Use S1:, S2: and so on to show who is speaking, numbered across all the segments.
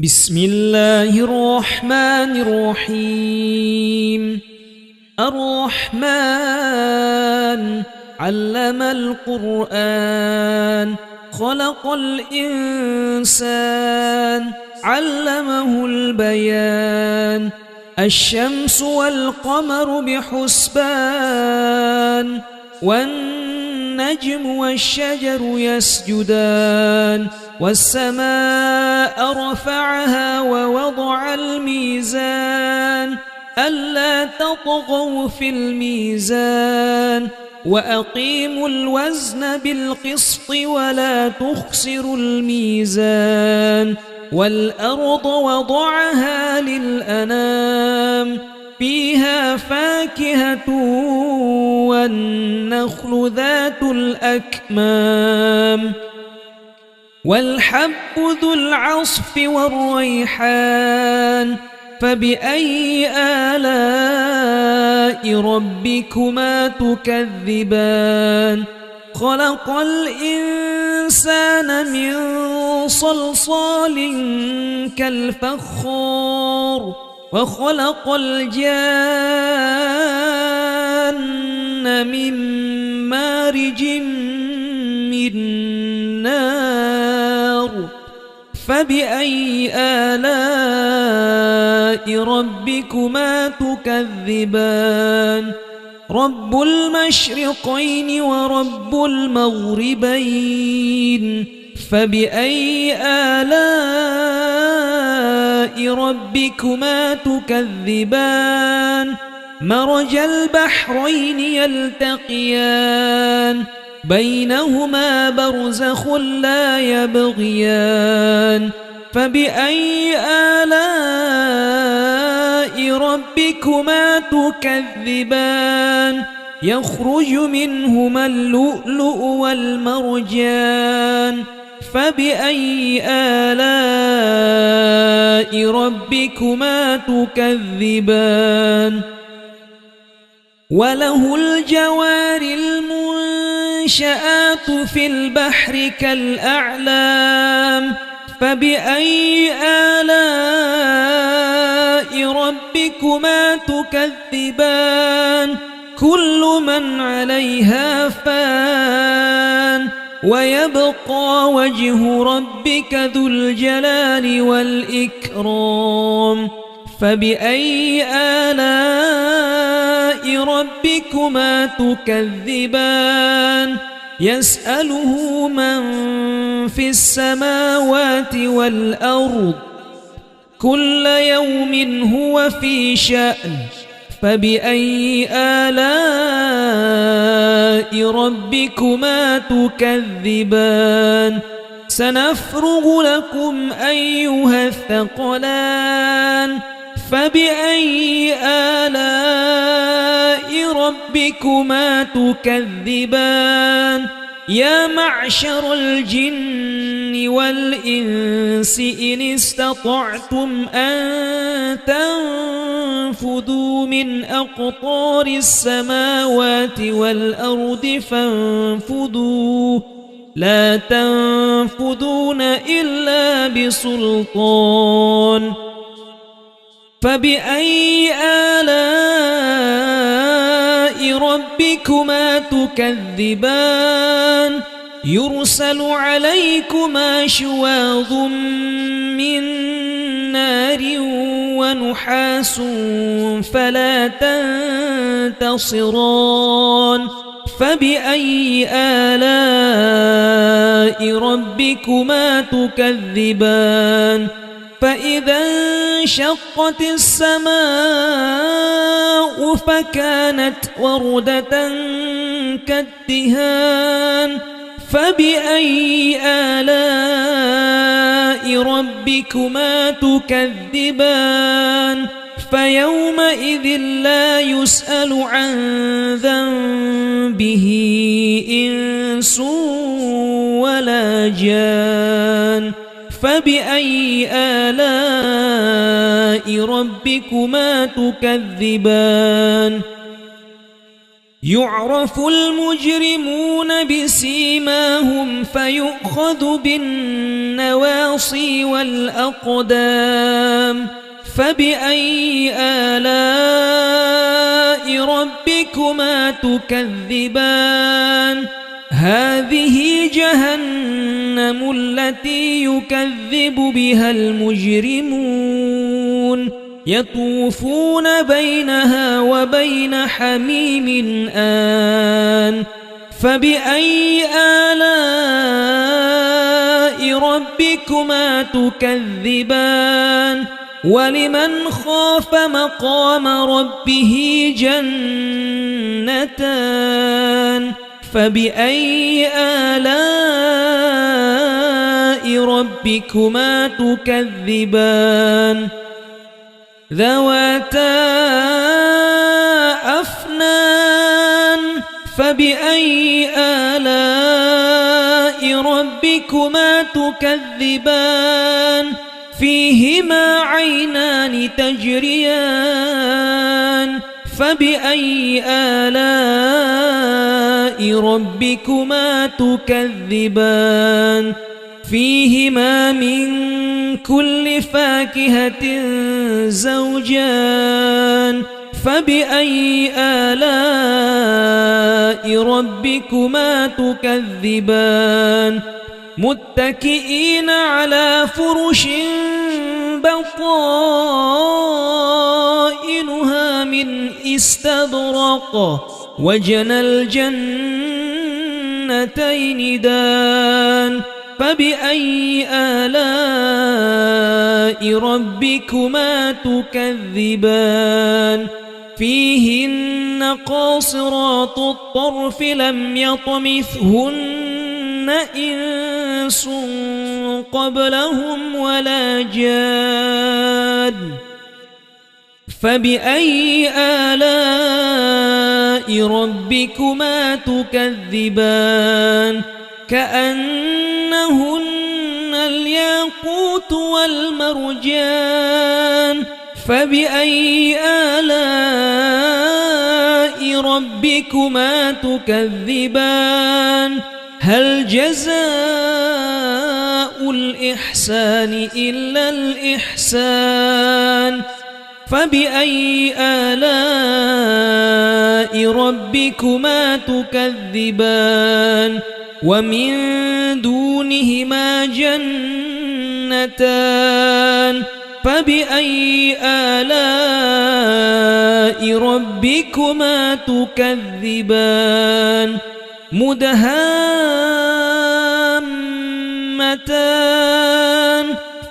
S1: بسم الله الرحمن الرحيم. الرحمن علم القرآن خلق الإنسان علمه البيان. الشمس والقمر بحسبان والنجم والشجر يسجدان. والسماء رفعها ووضع الميزان ألا تطغوا في الميزان وأقيموا الوزن بالقسط ولا تخسروا الميزان. والأرض وضعها للأنام فيها فاكهة والنخل ذات الأكمام والحب ذو العصف والريحان. فبأي آلاء ربكما تكذبان؟ خلق الإنسان من صلصال كالفخار وخلق الجان من مارج من نار. فبأي آلاء ربكما تكذبان؟ رب المشرقين ورب المغربين. فبأي آلاء ربكما تكذبان؟ مرج البحرين يلتقيان بينهما برزخ لا يبغيان. فبأي آلاء ربكما تكذبان؟ يخرج منهما اللؤلؤ والمرجان. فبأي آلاء ربكما تكذبان؟ وله الجوار المنشآت في البحر كالأعلام. فبأي آلاء ربكما تكذبان؟ كل من عليها فان ويبقى وجه ربك ذو الجلال والإكرام. فبأي آلاء ربكما تكذبان؟ يسأله من في السماوات والأرض كل يوم هو في شأن. فبأي آلاء ربكما تكذبان؟ سنفرغ لكم أيها الثقلان. فبأي آلاء ربكما تكذبان؟ يا معشر الجن والإنس إن استطعتم أن تنفذوا من أقطار السماوات والأرض فانفذوا لا تنفذون إلا بسلطان. فبأي آلاء ربكما تكذبان؟ يرسل عليكما شواظ من نار ونحاس فلا تنتصران. فبأي آلاء ربكما تكذبان؟ فإذا انشقت السماء فكانت وردة كالدهان. فبأي آلاء ربكما تكذبان؟ فيومئذ لا يسأل عن ذنبه إنس ولا جان. فبأي آلاء ربكما تكذبان؟ يعرف المجرمون بسيماهم فيؤخذ بالنواصي النواصي والأقدام فبأي آلاء ربكما تكذبان هذه جهنم التي يكذب بها المجرمون يطوفون بينها وبين حميم آن فبأي آلاء ربكما تكذبان ولمن خاف مقام ربه جنتان فبأي آلاء ربكما تكذبان ذواتا أفنان فبأي آلاء ربكما تكذبان فيهما عينان تجريان فبأي آلاء ربكما تكذبان فيهما من كل فاكهة زوجان فبأي آلاء ربكما تكذبان متكئين على فرش بطائنها من استبرق وجنى الجنتين دان فبأي آلاء ربكما تكذبان فيهن قاصرات الطرف لم يطمثهن إنس قبلهم ولا جان فبأي آلاء ربكما تكذبان كأنهن الياقوت والمرجان فبأي آلاء ربكما تكذبان هل جزاء الإحسان إلا الإحسان فبأي آلاء ربكما تكذبان ومن دونهما جنتان فبأي آلاء ربكما تكذبان مدهامتان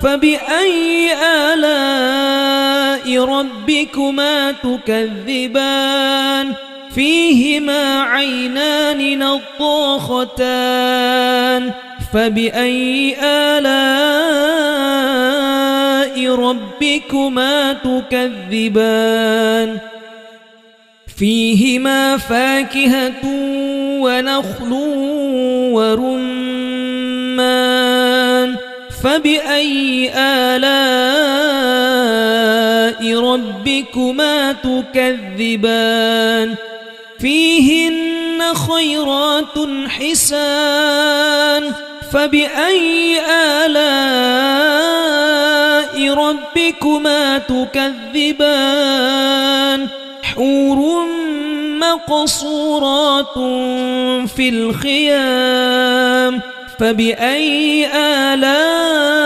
S1: فبأي آلاء ربكما تكذبان فيهما عينان نضاختان فبأي آلاء ربكما تكذبان فيهما فاكهة ونخل ورمان فبأي آلاء ربكما تكذبان فيهن خيرات حسان فبأي آلاء ربكما تكذبان حور مقصورات في الخيام فبأي آلاء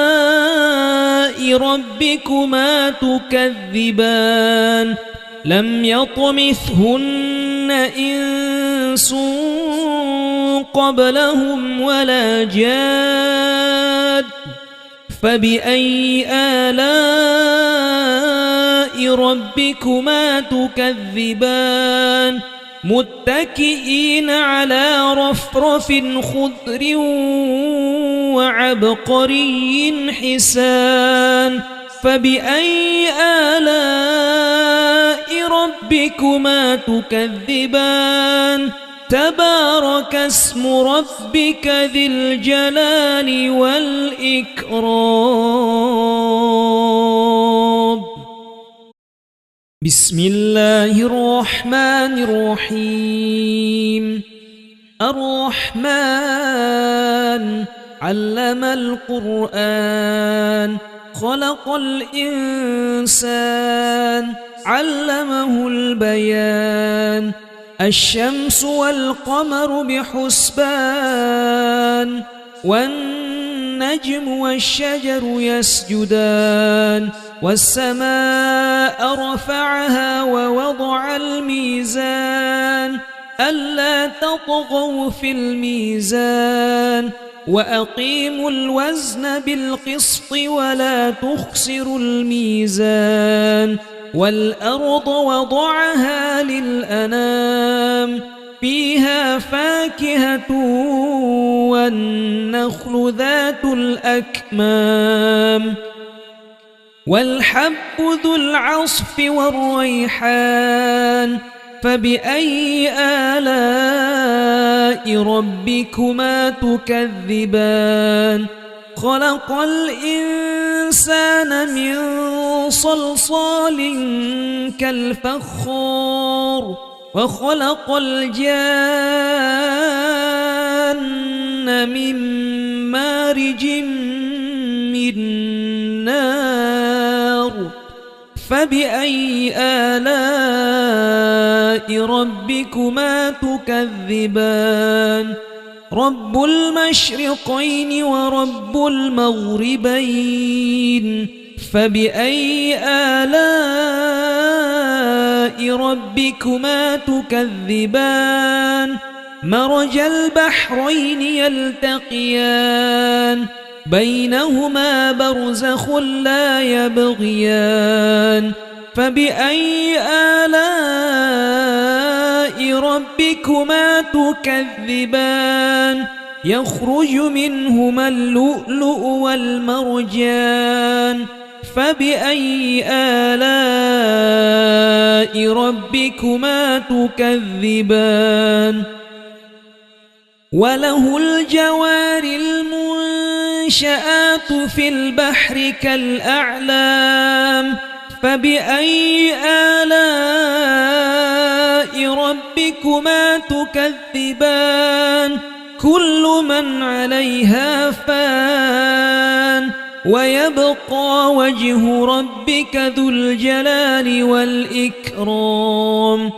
S1: ربكما تكذبان لم يطمثهن إنس قبلهم ولا جاد فبأي آلاء ربكما تكذبان متكئين على رفرف خضر وعبقري حسان فبأي آلاء ربكما تكذبان تبارك اسم ربك ذي الجلال والإكرام بسم الله الرحمن الرحيم الرحمن علم القرآن خلق الإنسان علمه البيان الشمس والقمر بحسبان والنجم والشجر يسجدان والسماء رفعها ووضع الميزان ألا تطغوا في الميزان وأقيموا الوزن بالقسط ولا تخسروا الميزان والأرض وضعها للأنام فيها فاكهة والنخل ذات الأكمام والحب ذو العصف والريحان فبأي آلاء ربكما تكذبان خلق الإنسان من صلصال كالفخار وخلق الجان من مارج من نار فبأي آلاء ربكما تكذبان رب المشرقين ورب المغربين فبأي آلاء ربكما تكذبان مرج البحرين يلتقيان بينهما برزخ لا يبغيان فبأي آلاء ربكما تكذبان يخرج منهما اللؤلؤ والمرجان فبأي آلاء ربكما تكذبان وله الجوار المنشآت في البحر كالأعلام فبأي آلاء ربكما تكذبان كل من عليها فان ويبقى وجه ربك ذو الجلال والإكرام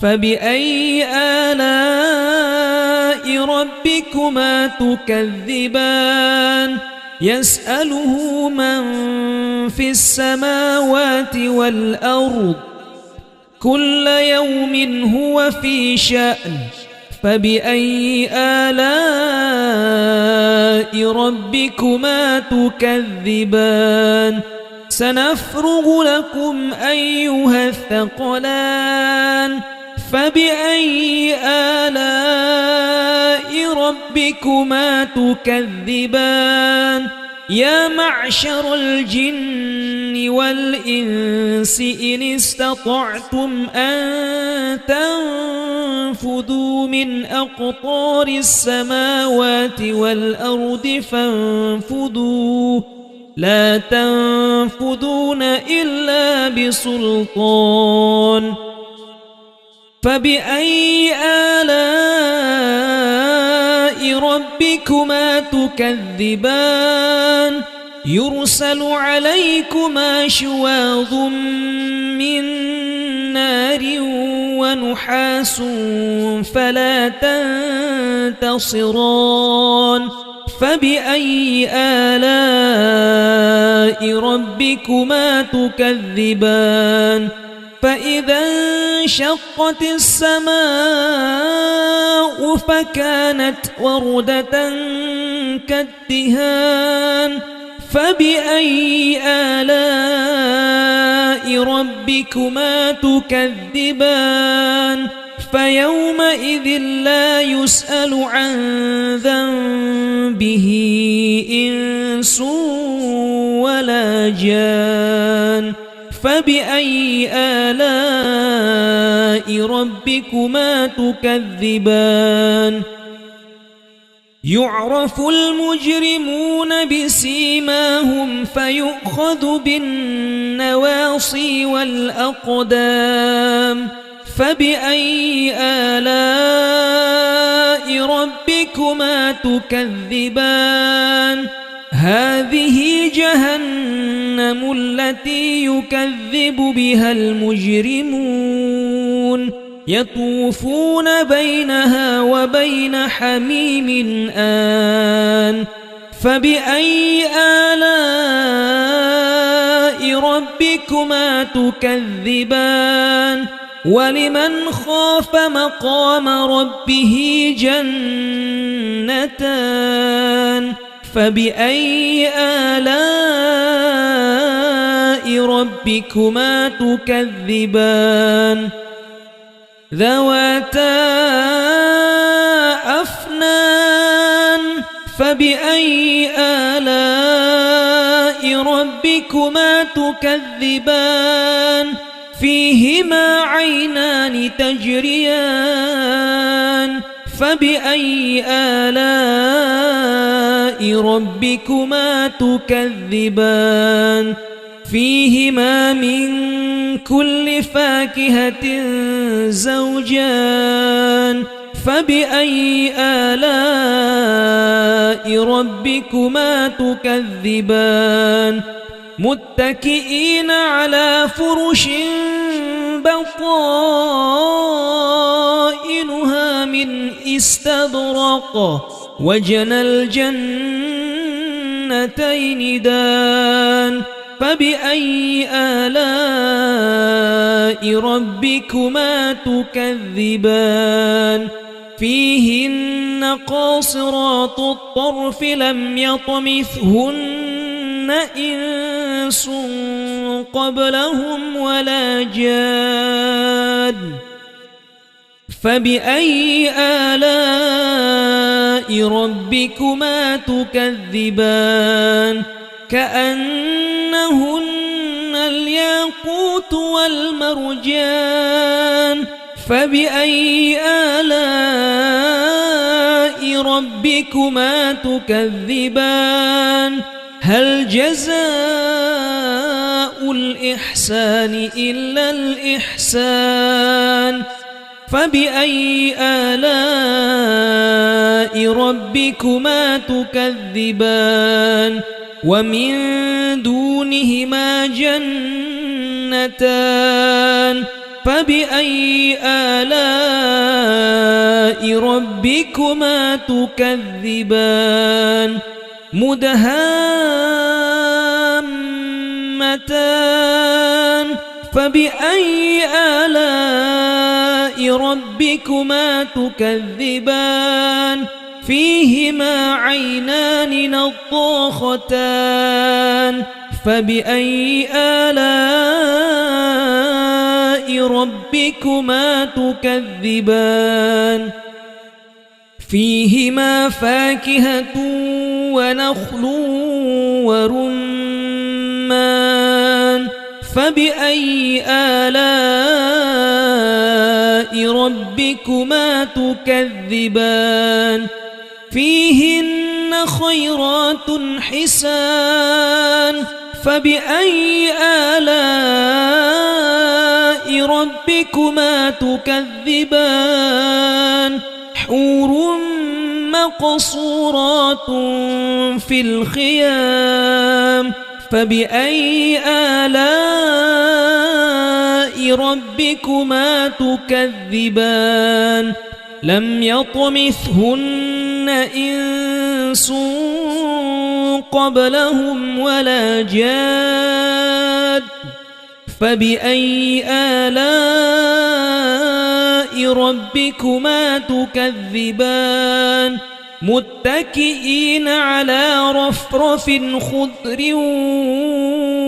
S1: فبأي آلاء ربكما تكذبان يسأله من في السماوات والأرض كل يوم هو في شأن فبأي آلاء ربكما تكذبان سنفرغ لكم أيها الثقلان فبأي آلاء ربكما تكذبان يا معشر الجن والإنس إن استطعتم أن تنفذوا من أقطار السماوات والأرض فانفذوا لا تنفذون إلا بسلطان فبأي آلاء ربكما تكذبان يرسل عليكما شواظ من نار ونحاس فلا تنتصران فبأي آلاء ربكما تكذبان فإذا انشقت السماء فكانت وردة كالدهان فبأي آلاء ربكما تكذبان فيومئذ لا يسأل عن ذنبه إنس ولا جان فبأي آلاء ربكما تكذبان يعرف المجرمون بسيماهم فيؤخذ بالنواصي والأقدام فبأي آلاء ربكما تكذبان هذه جهنم التي يكذب بها المجرمون يطوفون بينها وبين حميم آن فبأي آلاء ربكما تكذبان ولمن خاف مقام ربه جنتان فبأي آلاء ربكما تكذبان ذواتا أفنان فبأي آلاء ربكما تكذبان فيهما عينان تجريان فبأي آلاء ربكما تكذبان فيهما من كل فاكهة زوجان فبأي آلاء ربكما تكذبان متكئين على فرش بطائنها من استبرق وجنى الجنتين دان فبأي آلاء ربكما تكذبان فيهن قاصرات الطرف لم يطمثهن إنس قبلهم ولا جان فبأي آلاء ربكما تكذبان كأنهن الياقوت والمرجان فبأي آلاء ربكما تكذبان هل جزاء الإحسان إلا الإحسان فبأي آلاء ربكما تكذبان ومن دونهما جنتان فبأي آلاء ربكما تكذبان مدهامتان فبأي آلاء ربكما تكذبان فيهما عينان نضاختان فبأي آلاء ربكما تكذبان فيهما فاكهة ونخل ورمان فبأي آلاء ربكما تكذبان فيهن خيرات حسان فبأي آلاء ربكما تكذبان حور مقصورات في الخيام فبأي آلاء ربكما تكذبان لم يطمثهن إنس قبلهم ولا جاد فبأي آلاء ربكما تكذبان متكئين على رفرف خضر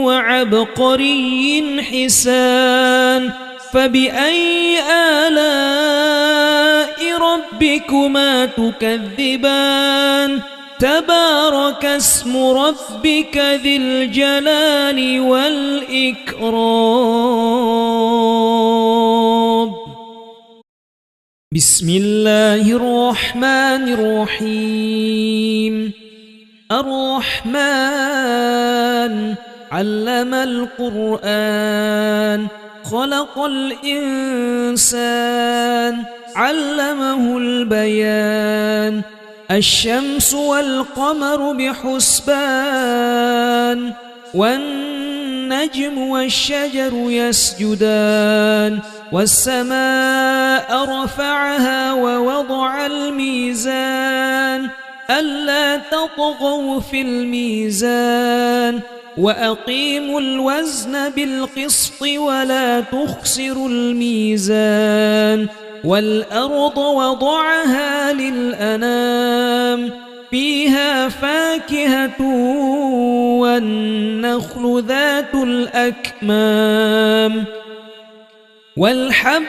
S1: وعبقري حسان فبأي آلاء ربكما تكذبان تبارك اسم ربك ذي الجلال والإكرام بسم الله الرحمن الرحيم الرحمن علم القرآن خلق الإنسان علمه البيان الشمس والقمر بحسبان والنجم والشجر يسجدان والسماء رفعها ووضع الميزان ألا تطغوا في الميزان وأقيموا الوزن بالقسط ولا تخسروا الميزان والأرض وضعها للأنام فيها فاكهة والنخل ذات الأكمام والحب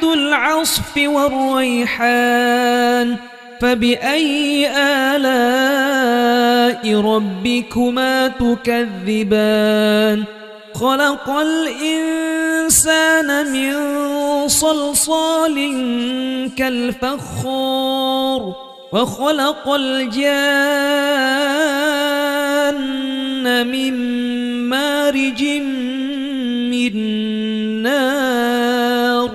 S1: ذو العصف والريحان فبأي آلاء ربكما تكذبان خلق الإنسان من صلصال كالفخار وخلق الجان من مارج من نار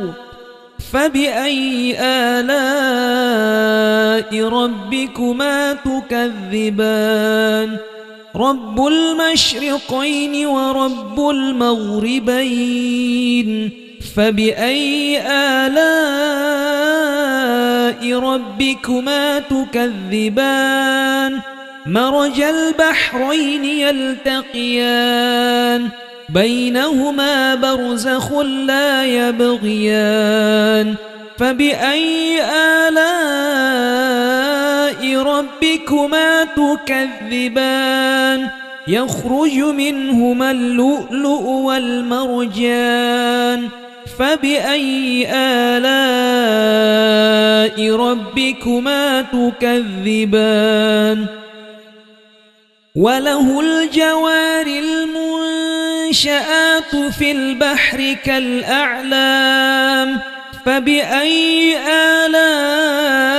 S1: فبأي آلاء ربكما تكذبان رب المشرقين ورب المغربين فبأي آلاء ربكما تكذبان مرج البحرين يلتقيان بينهما برزخ لا يبغيان فبأي آلاء ربكما تكذبان يخرج منهما اللؤلؤ والمرجان فبأي آلاء ربكما تكذبان وله الجوار المنشآت في البحر كالأعلام فبأي آلاء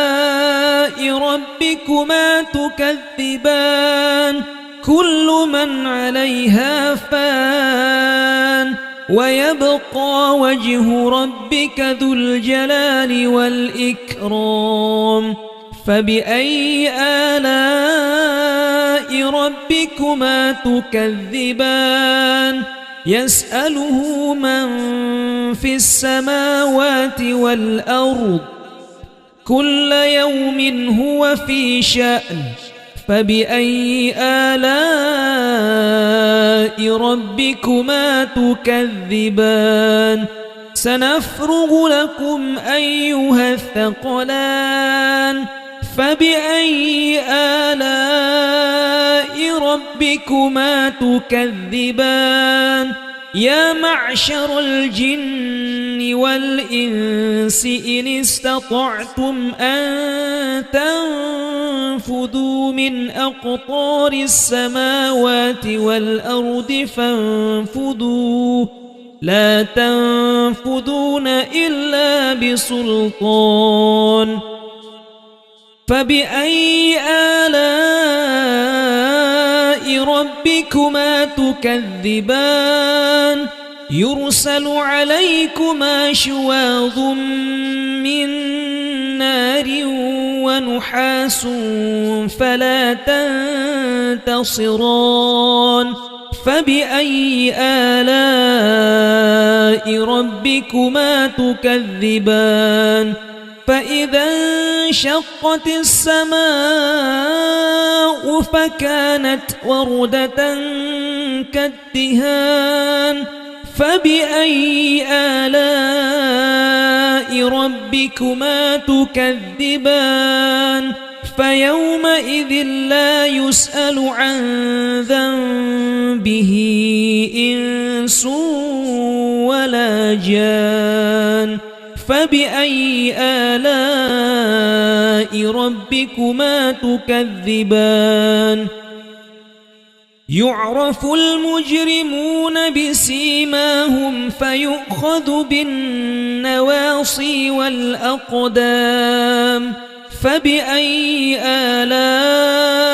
S1: ربكما تكذبان كل من عليها فان ويبقى وجه ربك ذو الجلال والإكرام فبأي آلاء ربكما تكذبان يسأله من في السماوات والأرض كل يوم هو في شأن فبأي آلاء ربكما تكذبان سنفرغ لكم أيها الثقلان فبأي آلاء ربكما تكذبان يا معشر الجن والإنس إن استطعتم أن تنفذوا من أقطار السماوات والأرض فانفذوا لا تنفذون إلا بسلطان فبأي آلاء ربكما تكذبان يرسل عليكما شواظ من نار ونحاس فلا تنتصران فبأي آلاء ربكما تكذبان فإذا انشقت السماء فكانت وردة كالدهان فبأي آلاء ربكما تكذبان فيومئذ لا يسأل عن ذنبه إنس ولا جان فبأي آلاء ربكما تكذبان يعرف المجرمون بسيماهم فيؤخذ بالنواصي والأقدام فبأي آلاء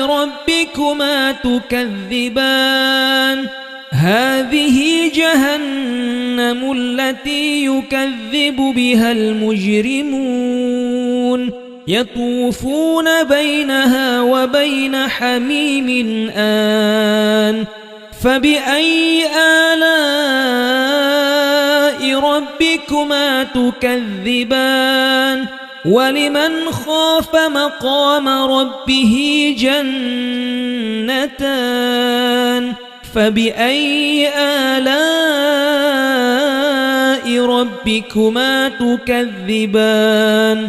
S1: ربكما تكذبان هذه جهنم التي يكذب بها المجرمون يطوفون بينها وبين حميم آن فبأي آلاء ربكما تكذبان ولمن خاف مقام ربه جنتان فبأي آلاء ربكما تكذبان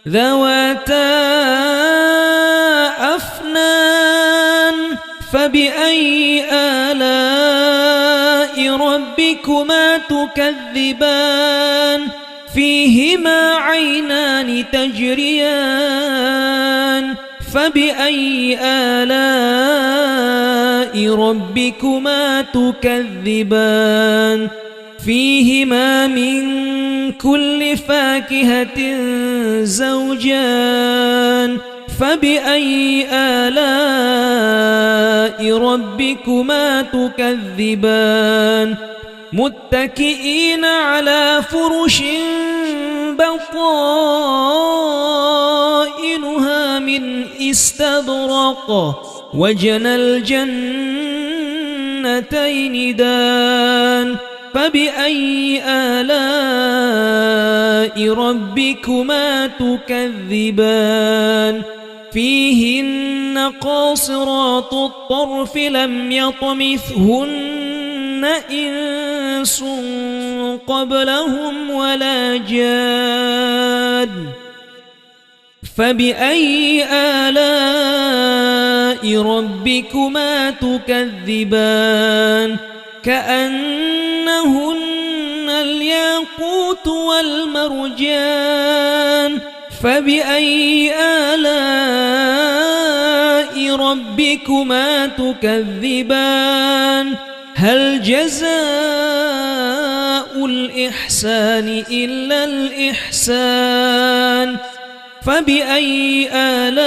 S1: ذواتا أفنان فبأي آلاء ربكما تكذبان فيهما عينان تجريان فبأي آلاء ربكما تكذبان فيهما من كل فاكهة زوجان فبأي آلاء ربكما تكذبان متكئين على فرش بطائنها من استبرق وجنى الجنتين دان فبأي آلاء ربكما تكذبان فيهن قاصرات الطرف لم يطمثهن إنس قبلهم ولا جان فبأي آلاء ربكما تكذبان كأنهن الياقوت والمرجان فبأي آلاء ربكما تكذبان هل جزاء الإحسان إلا الإحسان فبأي آلاء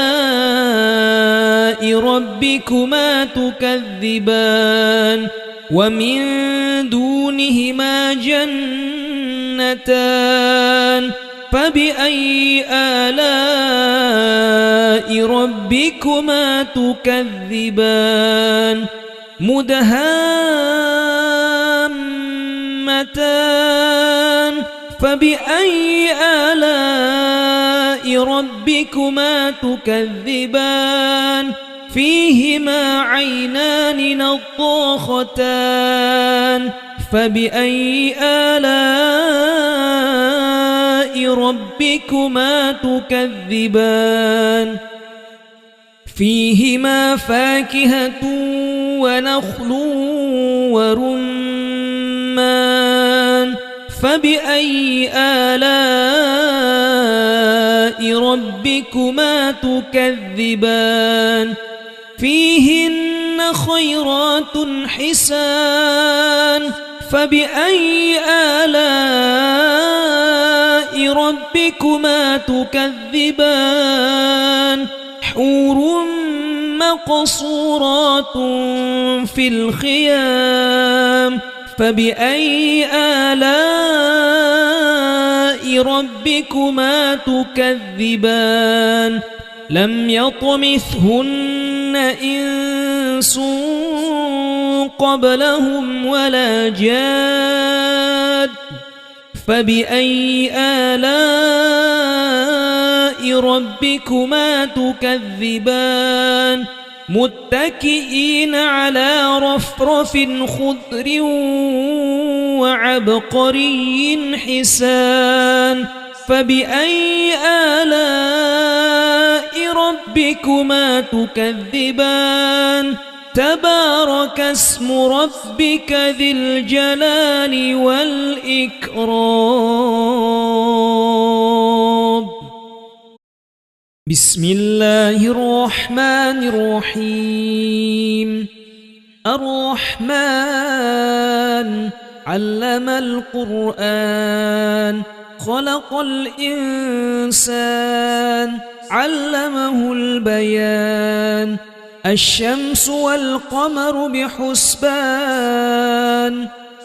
S1: ربكما تكذبان ومن دونهما جنتان فبأي آلاء ربكما تكذبان مدهامتان فبأي آلاء ربكما تكذبان فيهما عينان نضاختان فبأي آلاء ربكما تكذبان فيهما فاكهة ونخل ورمان فبأي آلاء ربكما تكذبان فيهن خيرات حسان فبأي آلاء ربكما تكذبان حور مقصورات في الخيام فبأي آلاء ربكما تكذبان لم يطمثهن إنس قبلهم ولا جاد فبأي آلاء ربكما تكذبان متكئين على رفرف خضر وعبقري حسان فبأي آلاء ربكما تكذبان تبارك اسم ربك ذي الجلال والإكرام بسم الله الرحمن الرحيم الرحمن علم القرآن خلق الإنسان علمه البيان الشمس والقمر بحسبان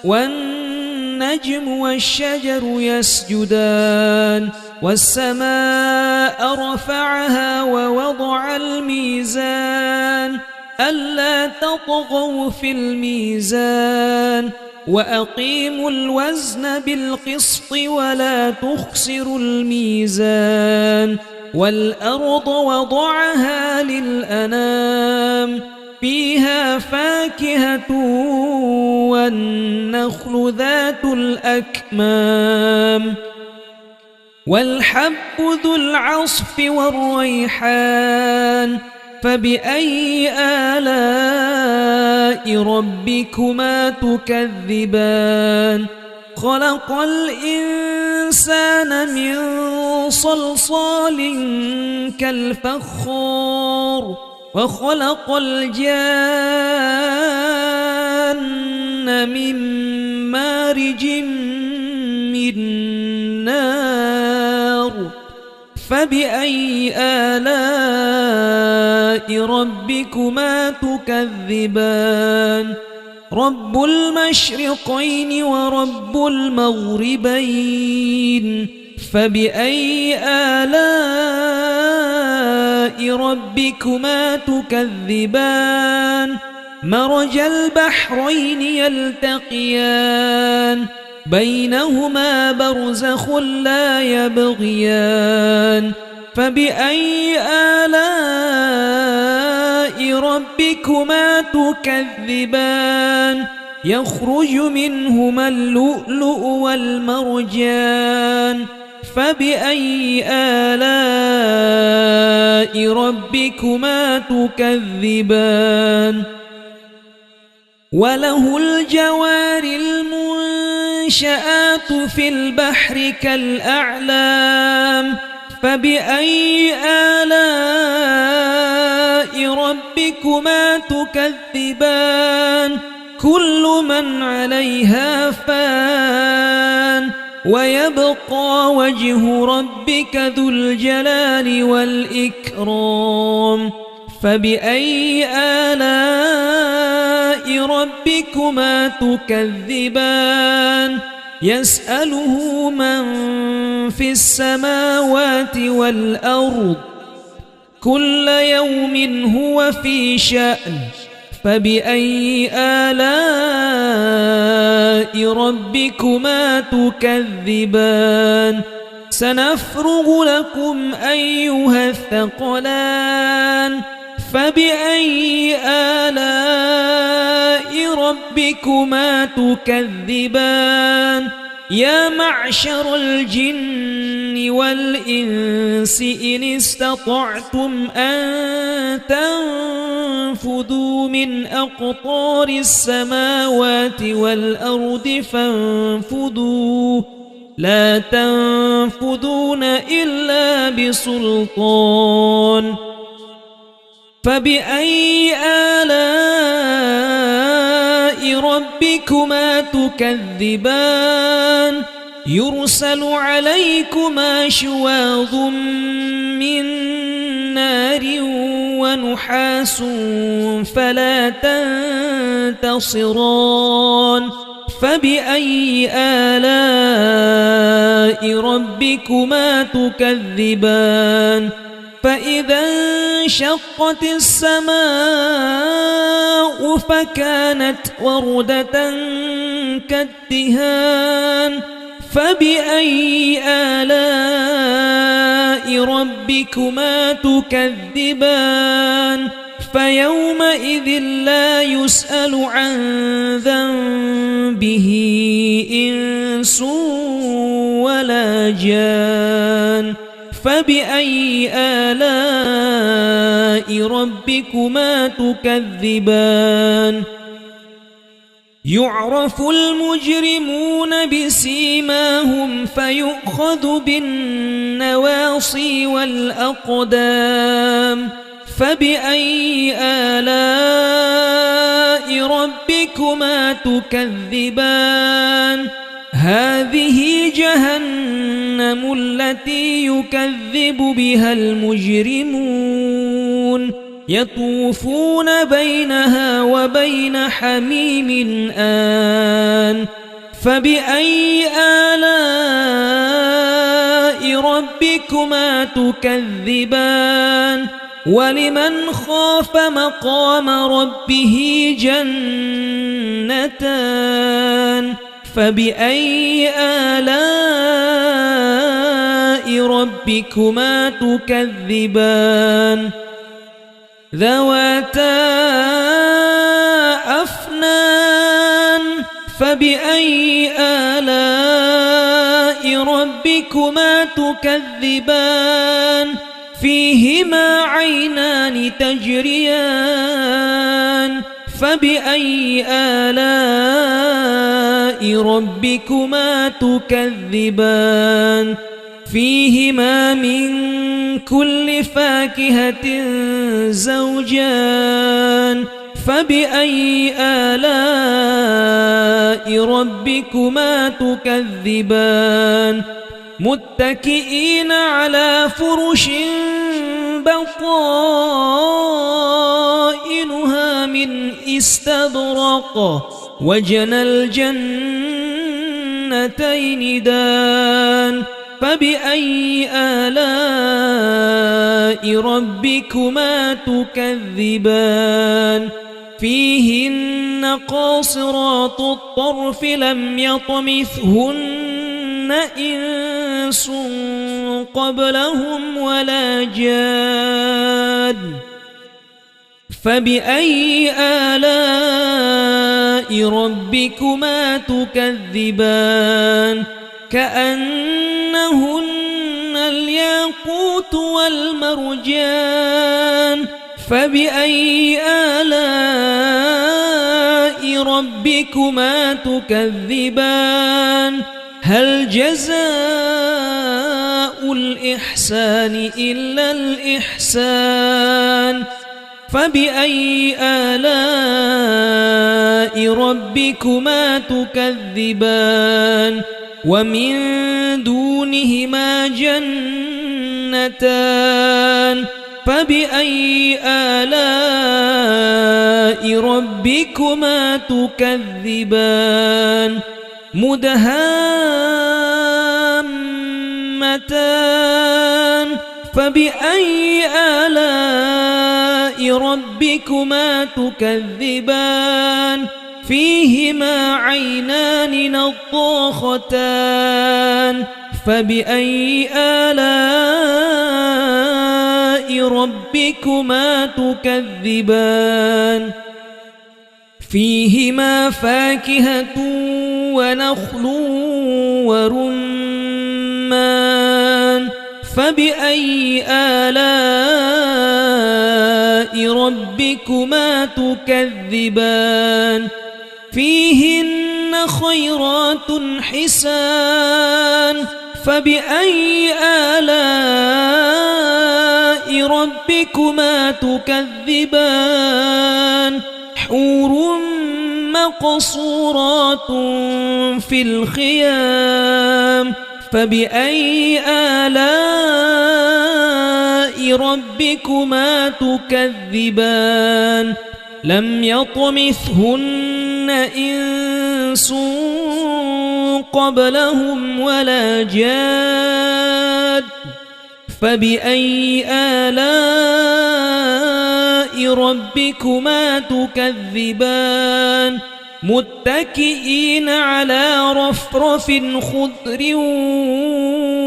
S1: والنجم والشجر يسجدان والسماء رفعها ووضع الميزان ألا تطغوا في الميزان وأقيموا الوزن بالقسط ولا تخسروا الميزان والأرض وضعها للأنام فيها فاكهة والنخل ذات الأكمام والحب ذو العصف والريحان فبأي آلاء ربكما تكذبان خلق الإنسان من صلصال كالفخار وخلق الجان من مارج من نار فبأي آلاء ربكما تكذبان رب المشرقين ورب المغربين فبأي آلاء ربكما تكذبان مرج البحرين يلتقيان بينهما برزخ لا يبغيان فبأي آلاء ربكما تكذبان يخرج منهما اللؤلؤ والمرجان فبأي آلاء ربكما تكذبان وله الجوار المنشآت في البحر كالأعلام فبأي آلاء ربكما تكذبان كل من عليها فان ويبقى وجه ربك ذو الجلال والإكرام فبأي آلاء ربكما تكذبان يسأله من في السماوات والأرض كل يوم هو في شأن فبأي آلاء ربكما تكذبان سنفرغ لكم أيها الثقلان فبأي آلاء ربكما تكذبان يا معشر الجن والإنس إن استطعتم أن تنفذوا من أقطار السماوات والأرض فانفذوا لا تنفذون إلا بسلطان فبأي آلاء ربكما تكذبان يرسل عليكما شواظ من نار ونحاس فلا تنتصران فبأي آلاء ربكما تكذبان فإذا انشقت السماء فكانت وردة كالدهان فبأي آلاء ربكما تكذبان فيومئذ لا يسأل عن ذنبه إنس ولا جان فبأي آلاء ربكما تكذبان يعرف المجرمون بسيماهم فيؤخذ بالنواصي والأقدام فبأي آلاء ربكما تكذبان هذه جهنم التي يكذب بها المجرمون يطوفون بينها وبين حميم آن فبأي آلاء ربكما تكذبان ولمن خاف مقام ربه جنتان فبأي آلاء ربكما تكذبان ذواتا أفنان فبأي آلاء ربكما تكذبان فيهما عينان تجريان فبأي آلاء ربكما تكذبان فيهما من كل فاكهة زوجان فبأي آلاء ربكما تكذبان متكئين على فرش بطائنها من استبرق وجنى الجنتين دان فبأي آلاء ربكما تكذبان فيهن قاصرات الطرف لم يطمثهن إنس قبلهم ولا جان فبأي آلاء ربكما تكذبان كأنهن الياقوت والمرجان فبأي آلاء ربكما تكذبان هل جزاء الإحسان إلا الإحسان فبأي آلاء ربكما تكذبان ومن دونهما جنتان فبأي آلاء ربكما تكذبان مدهامتان فبأي آلاء ربكما تكذبان فيهما عينان نضاختان فبأي آلاء ربكما تكذبان فيهما فاكهة ونخل ورمان فبأي آلاء ربكما تكذبان فيهن خيرات حسان فبأي آلاء ربكما تكذبان حور مقصورات في الخيام فبأي آلاء ربكما تكذبان لم يطمثهن إنس قبلهم ولا جاد فبأي آلاء ربكما تكذبان متكئين على رفرف خضر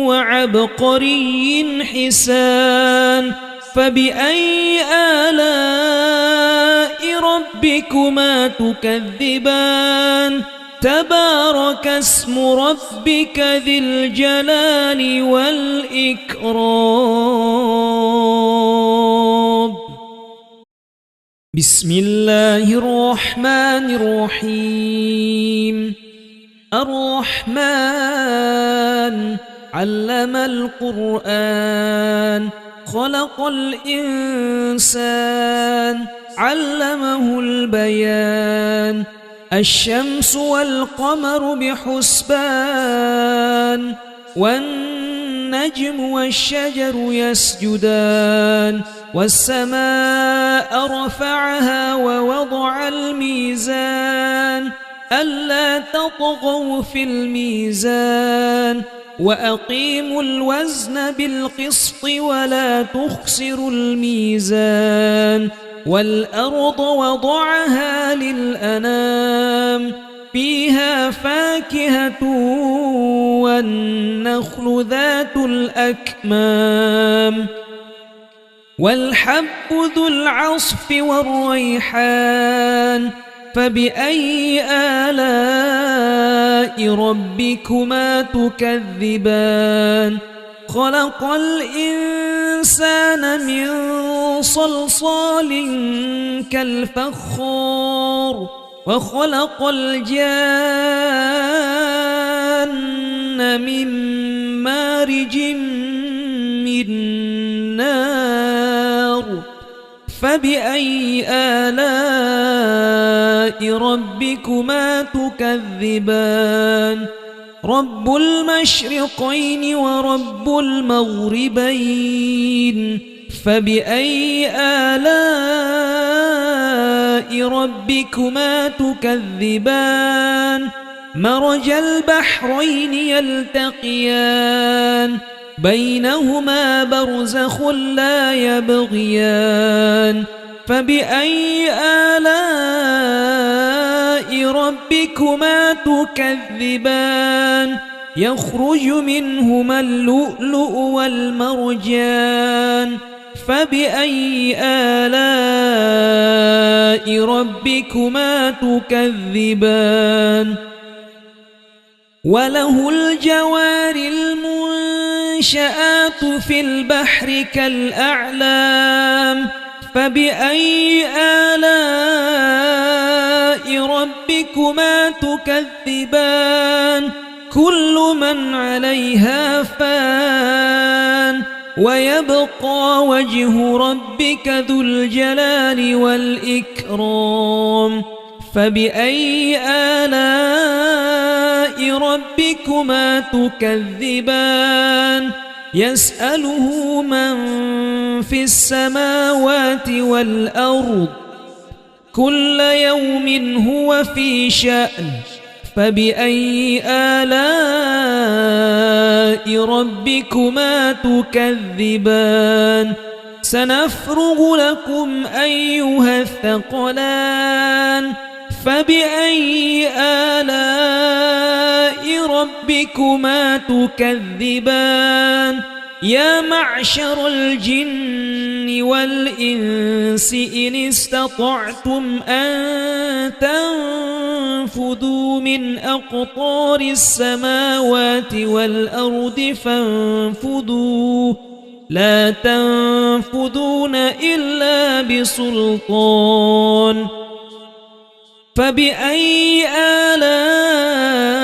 S1: وعبقري حسان فبأي آلاء ربكما تكذبان تبارك اسم ربك ذي الجلال والإكرام بسم الله الرحمن الرحيم الرحمن علم القرآن خلق الإنسان علمه البيان الشمس والقمر بحسبان والنجم والنجم والشجر يسجدان والسماء رفعها ووضع الميزان ألا تطغوا في الميزان وأقيموا الوزن بالقسط ولا تخسروا الميزان والأرض وضعها للأنام فيها فاكهة والنخل ذات الأكمام والحب ذو العصف والريحان فبأي آلاء ربكما تكذبان خلق الإنسان من صلصال كالفخار وخلق الجان من مارج من نار فبأي آلاء ربكما تكذبان رب المشرقين ورب المغربين فبأي آلاء ربكما تكذبان مرج البحرين يلتقيان بينهما برزخ لا يبغيان فبأي آلاء ربكما تكذبان يخرج منهما اللؤلؤ والمرجان فبأي آلاء ربكما تكذبان وله الجوار المنشآت في البحر كالأعلام فبأي آلاء ربكما تكذبان كل من عليها فان ويبقى وجه ربك ذو الجلال والإكرام فبأي آلاء ربكما تكذبان يسأله من في السماوات والأرض كل يوم هو في شأن فبأي آلاء ربكما تكذبان سنفرغ لكم أيها الثقلان فبأي آلاء ربكما تكذبان يا معشر الجن والإنس إن استطعتم أن تنفذوا من أقطار السماوات والأرض فانفذوا لا تنفذون إلا بسلطان فبأي آلاء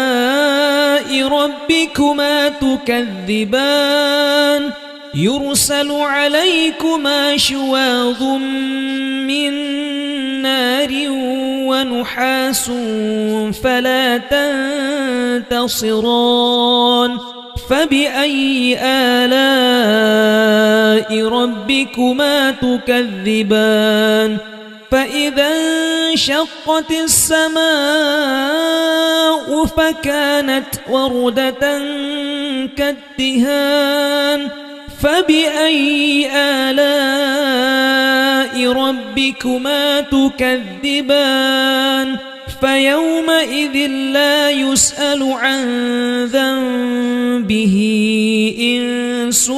S1: ربكما تكذبان يرسل عليكما شواظ من نار ونحاس فلا تنتصران فبأي آلاء ربكما تكذبان فإذا انشقت السماء فكانت وردة كالدهان فبأي آلاء ربكما تكذبان فيومئذ لا يسأل عن ذنبه إنس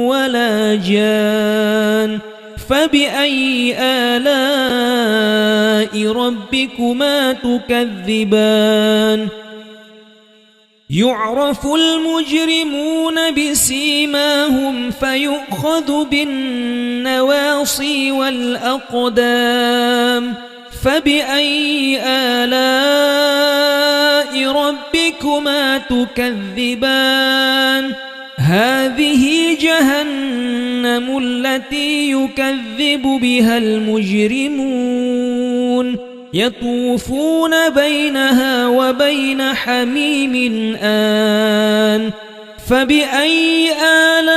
S1: ولا جان فبأي آلاء ربكما تكذبان يعرف المجرمون بسيماهم فيؤخذ بالنواصي والأقدام فبأي آلاء ربكما تكذبان هذه جهنم التي يكذب بها المجرمون يطوفون بينها وبين حميم آن فبأي آلاء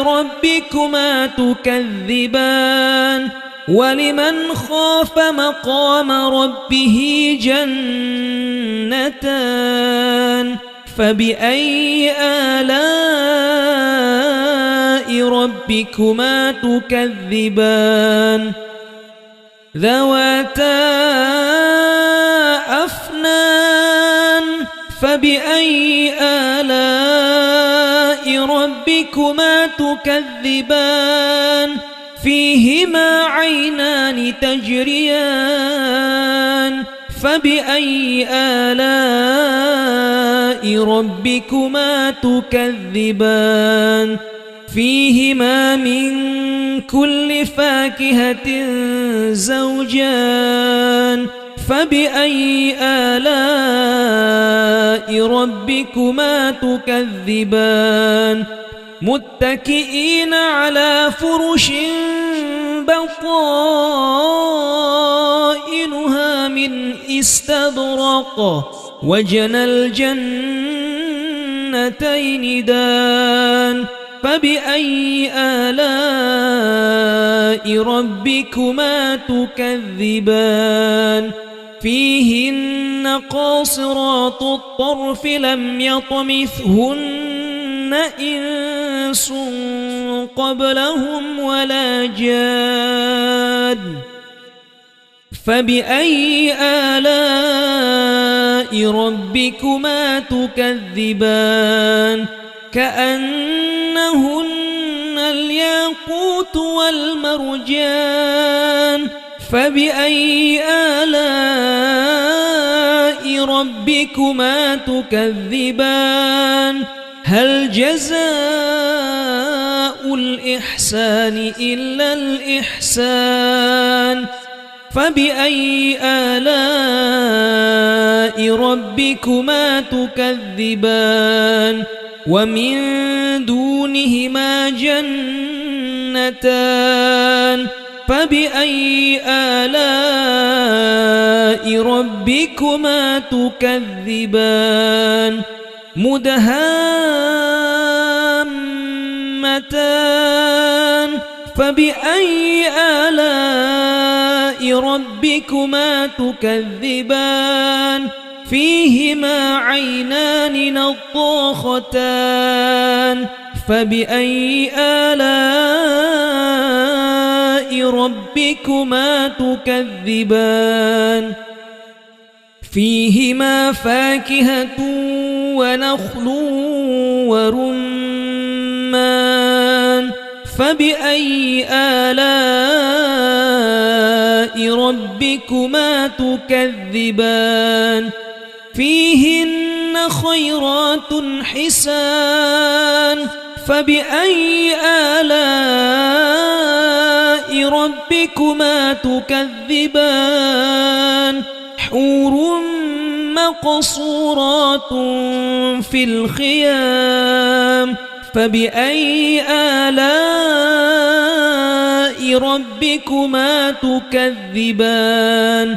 S1: ربكما تكذبان ولمن خاف مقام ربه جنتان فبأي آلاء ربكما تكذبان ذواتا أفنان فبأي آلاء ربكما تكذبان فيهما عينان تجريان فبأي آلاء ربكما تكذبان فيهما من كل فاكهة زوجان فبأي آلاء ربكما تكذبان متكئين على فرش بطائنها من استبرق وجنى الجنتين دان فبأي آلاء ربكما تكذبان فيهن قاصرات الطرف لم يطمثهن إنس قبلهم ولا جان فبأي آلاء ربكما تكذبان كأنهن الياقوت والمرجان فبأي آلاء ربكما تكذبان هل جزاء الإحسان إلا الإحسان فبأي آلاء ربكما تكذبان ومن دونهما جنتان فبأي آلاء ربكما تكذبان مدهامتان فبأي آلاء ربكما تكذبان فيهما عينان نضاختان فبأي آلاء ربكما تكذبان فيهما فاكهة ونخل ورمان فبأي آلاء ربكما تكذبان فيهن خيرات حسان فبأي آلاء ربكما تكذبان حور مقصورات في الخيام فبأي آلاء ربكما تكذبان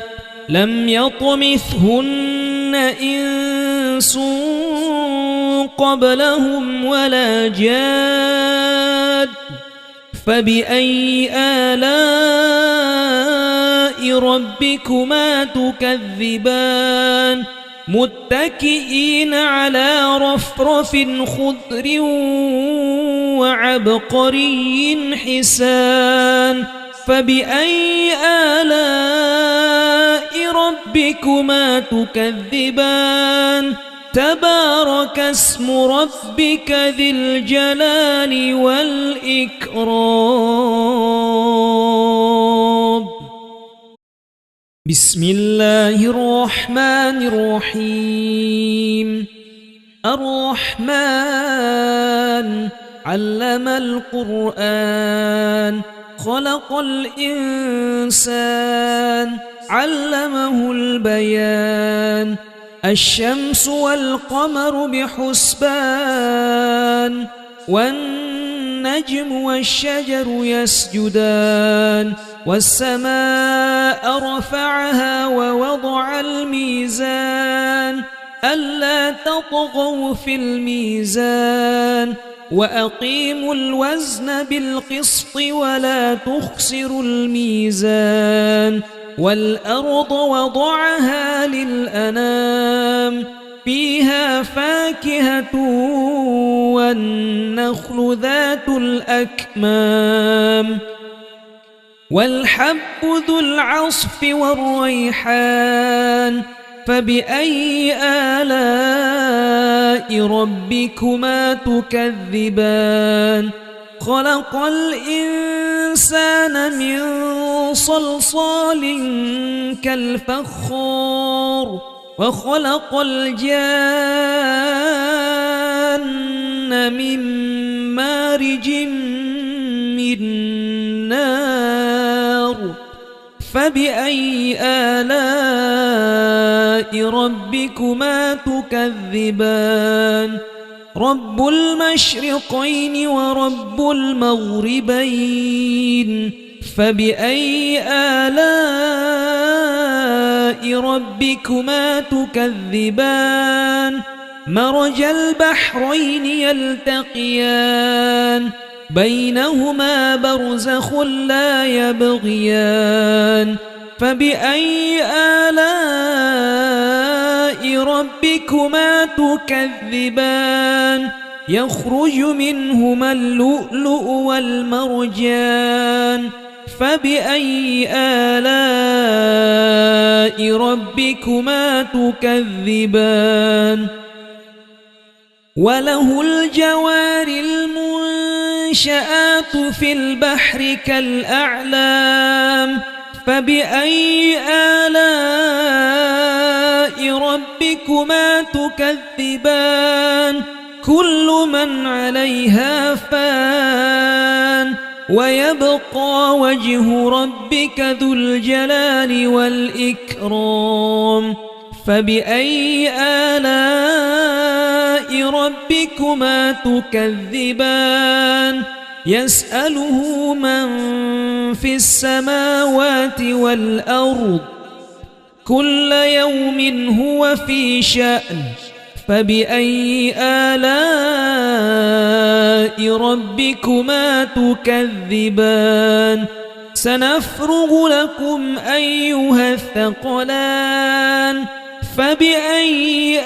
S1: لم يطمثهن إنس قبلهم ولا جاد فبأي آلاء ربكما تكذبان متكئين على رفرف خضر وعبقري حسان فبأي آلاء ربكما تكذبان تبارك اسم ربك ذي الجلال والإكرام بسم الله الرحمن الرحيم الرحمن علم القرآن خلق الإنسان علمه البيان الشمس والقمر بحسبان والنجم والشجر يسجدان والسماء رفعها ووضع الميزان ألا تطغوا في الميزان وأقيموا الوزن بالقسط ولا تخسروا الميزان والأرض وضعها للأنام فيها فاكهة والنخل ذات الأكمام والحب ذو العصف والريحان فبأي آلاء ربكما تكذبان خلق الإنسان من صلصال كالفخار وخلق الجان من مارج من نار فبأي آلاء ربكما تكذبان رب المشرقين ورب المغربين فبأي آلاء ربكما تكذبان مرج البحرين يلتقيان بينهما برزخ لا يبغيان فبأي آلاء ربكما تكذبان يخرج منهما اللؤلؤ والمرجان فبأي آلاء ربكما تكذبان وله الجوار المنشآت في البحر كالأعلام فبأي آلاء ربكما تكذبان كل من عليها فان ويبقى وجه ربك ذو الجلال والإكرام فبأي آلاء ربكما تكذبان يسأله من في السماوات والأرض كل يوم هو في شأن فبأي آلاء ربكما تكذبان سنفرغ لكم أيها الثقلان فبأي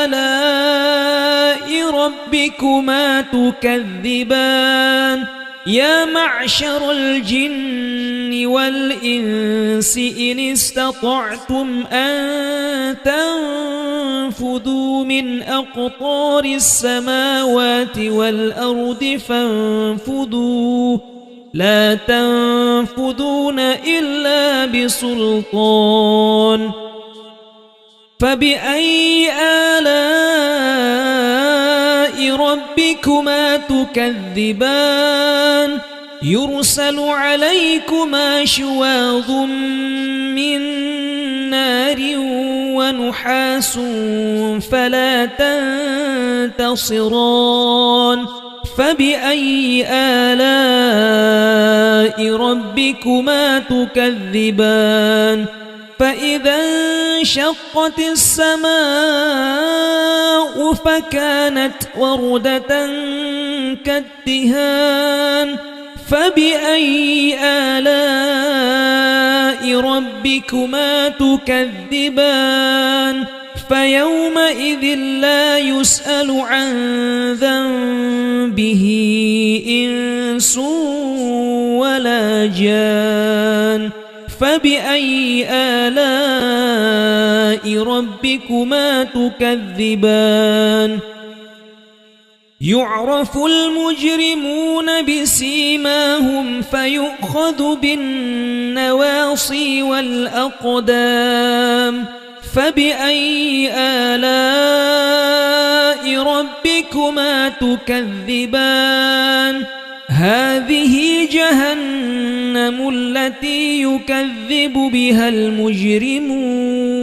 S1: آلاء ربكما تكذبان يا معشر الجن والإنس إن استطعتم أن تنفذوا من أقطار السماوات والأرض فانفذوا لا تنفذون إلا بسلطان فبأي آلاء ربكما تكذبان يرسل عليكما شواظ من نار ونحاس فلا تنتصران فبأي آلاء ربكما تكذبان فإذا انشقت السماء فكانت وردة كالدهان فبأي آلاء ربكما تكذبان فيومئذ لا يسأل عن ذنبه إنس ولا جان فبأي آلاء ربكما تكذبان يعرف المجرمون بسيماهم فيؤخذ بالنواصي والأقدام فبأي آلاء ربكما تكذبان هذه جهنم التي يكذب بها المجرمون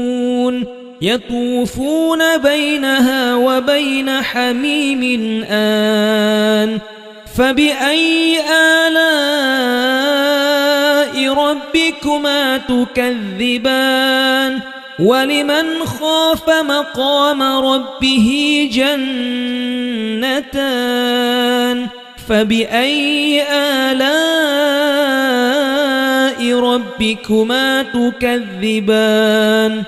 S1: يطوفون بينها وبين حميم آن فبأي آلاء ربكما تكذبان ولمن خاف مقام ربه جنتان فبأي آلاء ربكما تكذبان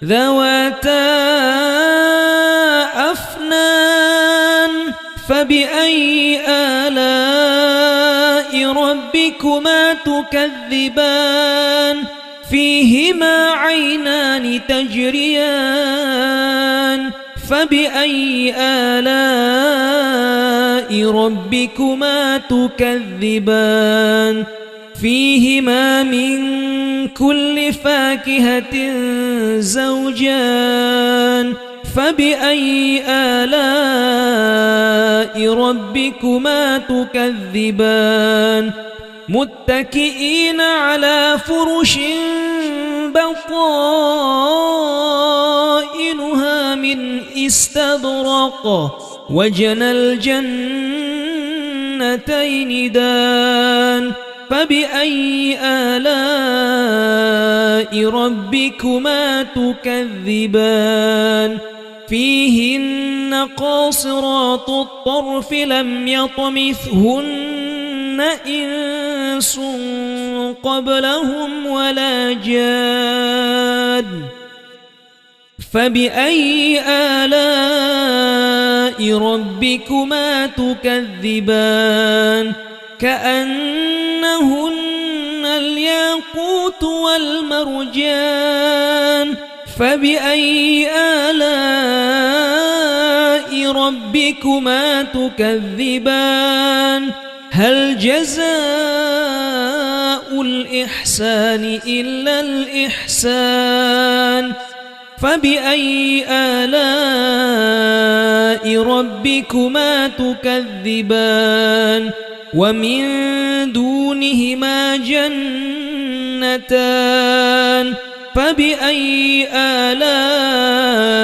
S1: ذواتا أفنان فبأي آلاء ربكما تكذبان فيهما عينان تجريان فبأي آلاء ربكما تكذبان فيهما من كل فاكهة زوجان فبأي آلاء ربكما تكذبان متكئين على فرش بطائنها من استبرق وجنى الجنتين دان فبأي آلاء ربكما تكذبان فيهن قاصرات الطرف لم يطمثهن إنس قبلهم ولا جان فبأي آلاء ربكما تكذبان كأنهن الياقوت والمرجان فبأي آلاء ربكما تكذبان هل جزاء الإحسان إلا الإحسان فبأي آلاء ربكما تكذبان ومن دونهما جنتان فبأي آلاء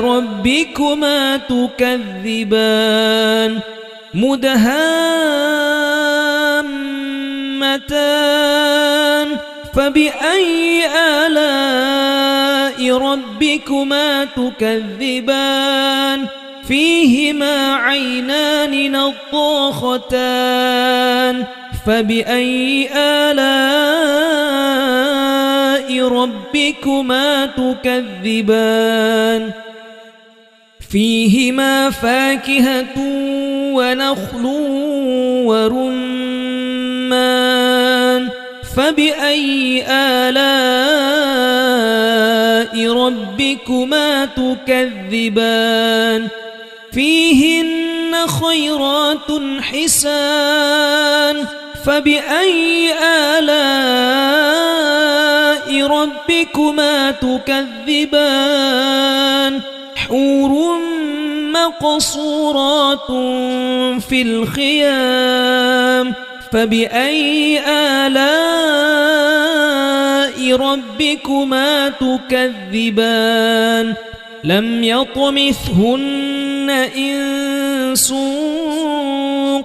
S1: ربكما تكذبان مدهامتان فبأي آلاء ربكما تكذبان فيهما عينان نضاختان فبأي آلاء ربكما تكذبان فيهما فاكهة ونخل ورمان فبأي آلاء ربكما تكذبان فيهن خيرات حسان فبأي آلاء ربكما تكذبان حور مقصورات في الخيام فبأي آلاء ربكما تكذبان لم يطمثهن إنس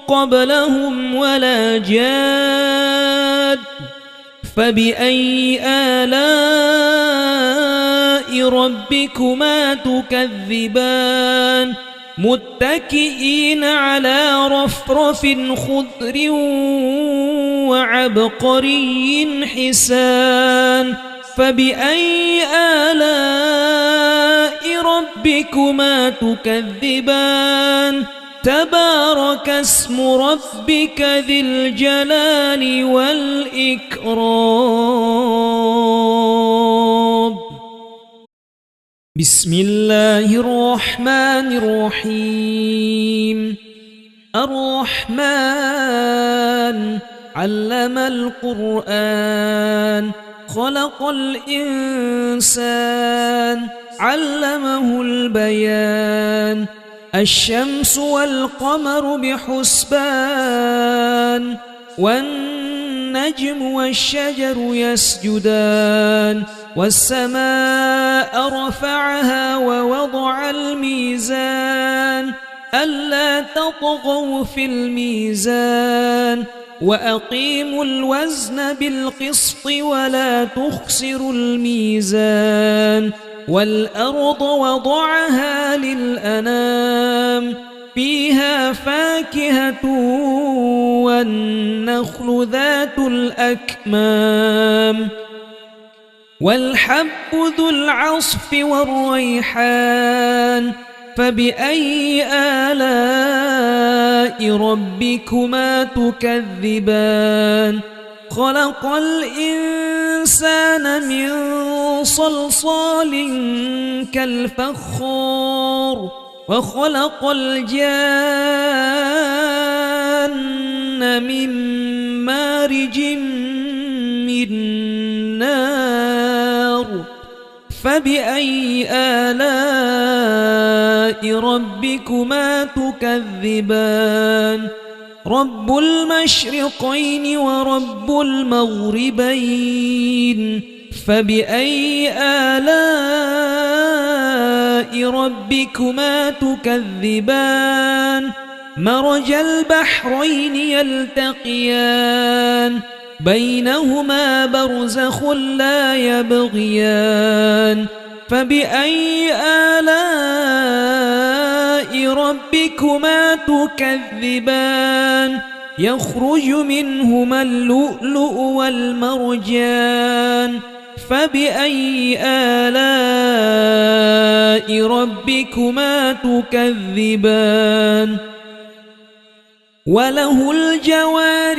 S1: قبلهم ولا جاد فبأي آلاء ربكما تكذبان متكئين على رفرف خضر وعبقري حسان فبأي آلاء ربكما تكذبان تبارك اسم ربك ذي الجلال والإكرام بسم الله الرحمن الرحيم الرحمن علم القرآن خلق الإنسان علمه البيان الشمس والقمر بحسبان والنجم والشجر يسجدان والسماء رفعها ووضع الميزان ألا تطغوا في الميزان وأقيموا الوزن بالقسط ولا تخسروا الميزان والأرض وضعها للأنام فيها فاكهة والنخل ذات الأكمام والحب ذو العصف والريحان فبأي آلاء ربكما تكذبان خلق الإنسان من صلصال كالفخار وخلق الجان من مارج من نار فبأي آلاء ربكما تكذبان رب المشرقين ورب المغربين فبأي آلاء ربكما تكذبان مرج البحرين يلتقيان بينهما برزخ لا يبغيان فبأي آلاء ربكما تكذبان يخرج منهما اللؤلؤ والمرجان فبأي آلاء ربكما تكذبان وله الجوار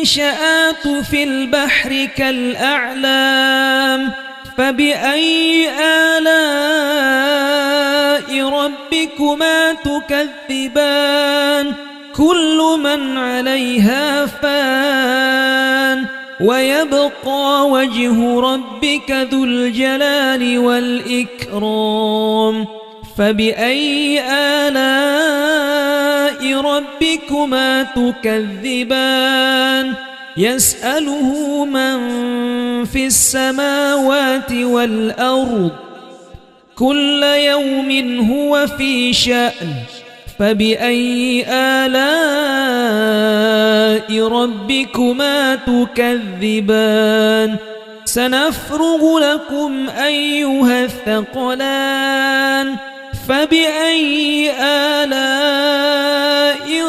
S1: المنشآت في البحر كالأعلام فبأي آلاء ربكما تكذبان كل من عليها فان ويبقى وجه ربك ذو الجلال والإكرام فبأي آلاء ربكما تكذبان يسأله من في السماوات والأرض كل يوم هو في شأن فبأي آلاء ربكما تكذبان سنفرغ لكم أيها الثقلان فبأي آلاء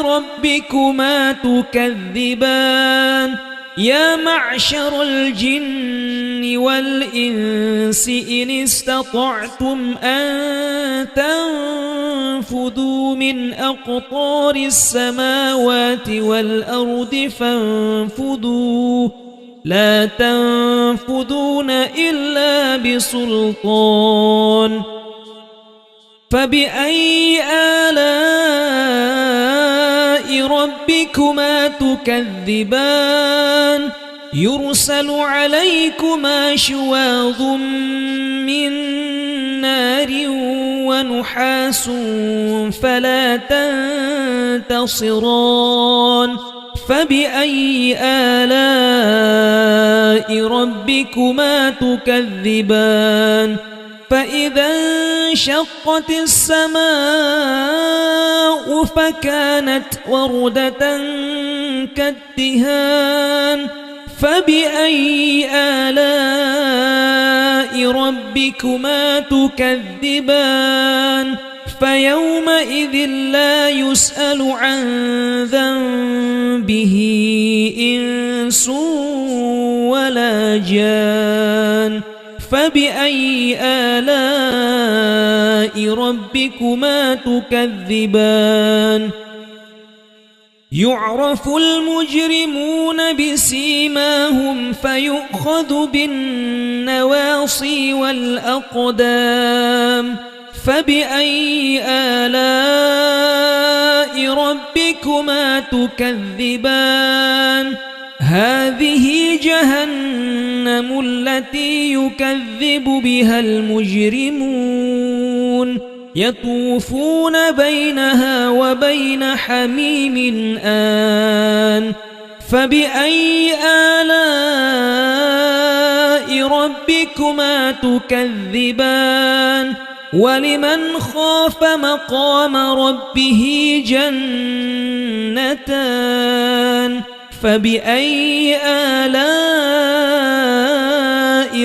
S1: ربكما تكذبان يا معشر الجن والإنس إن استطعتم أن تنفذوا من أقطار السماوات والأرض فانفذوا لا تنفذون إلا بسلطان فبأي آلاء ربكما تكذبان يرسل عليكما شواظ من نار ونحاس فلا تنتصران فبأي آلاء ربكما تكذبان فإذا انشقت السماء فكانت وردة كالدهان فبأي آلاء ربكما تكذبان فيومئذ لا يسأل عن ذنبه إنس ولا جان فبأي آلاء ربكما تكذبان يعرف المجرمون بسيماهم فيؤخذ بالنواصي والأقدام فبأي آلاء ربكما تكذبان هذه جهنم التي يكذب بها المجرمون يطوفون بينها وبين حميم آن فبأي آلاء ربكما تكذبان ولمن خاف مقام ربه جنتان فبأي آلاء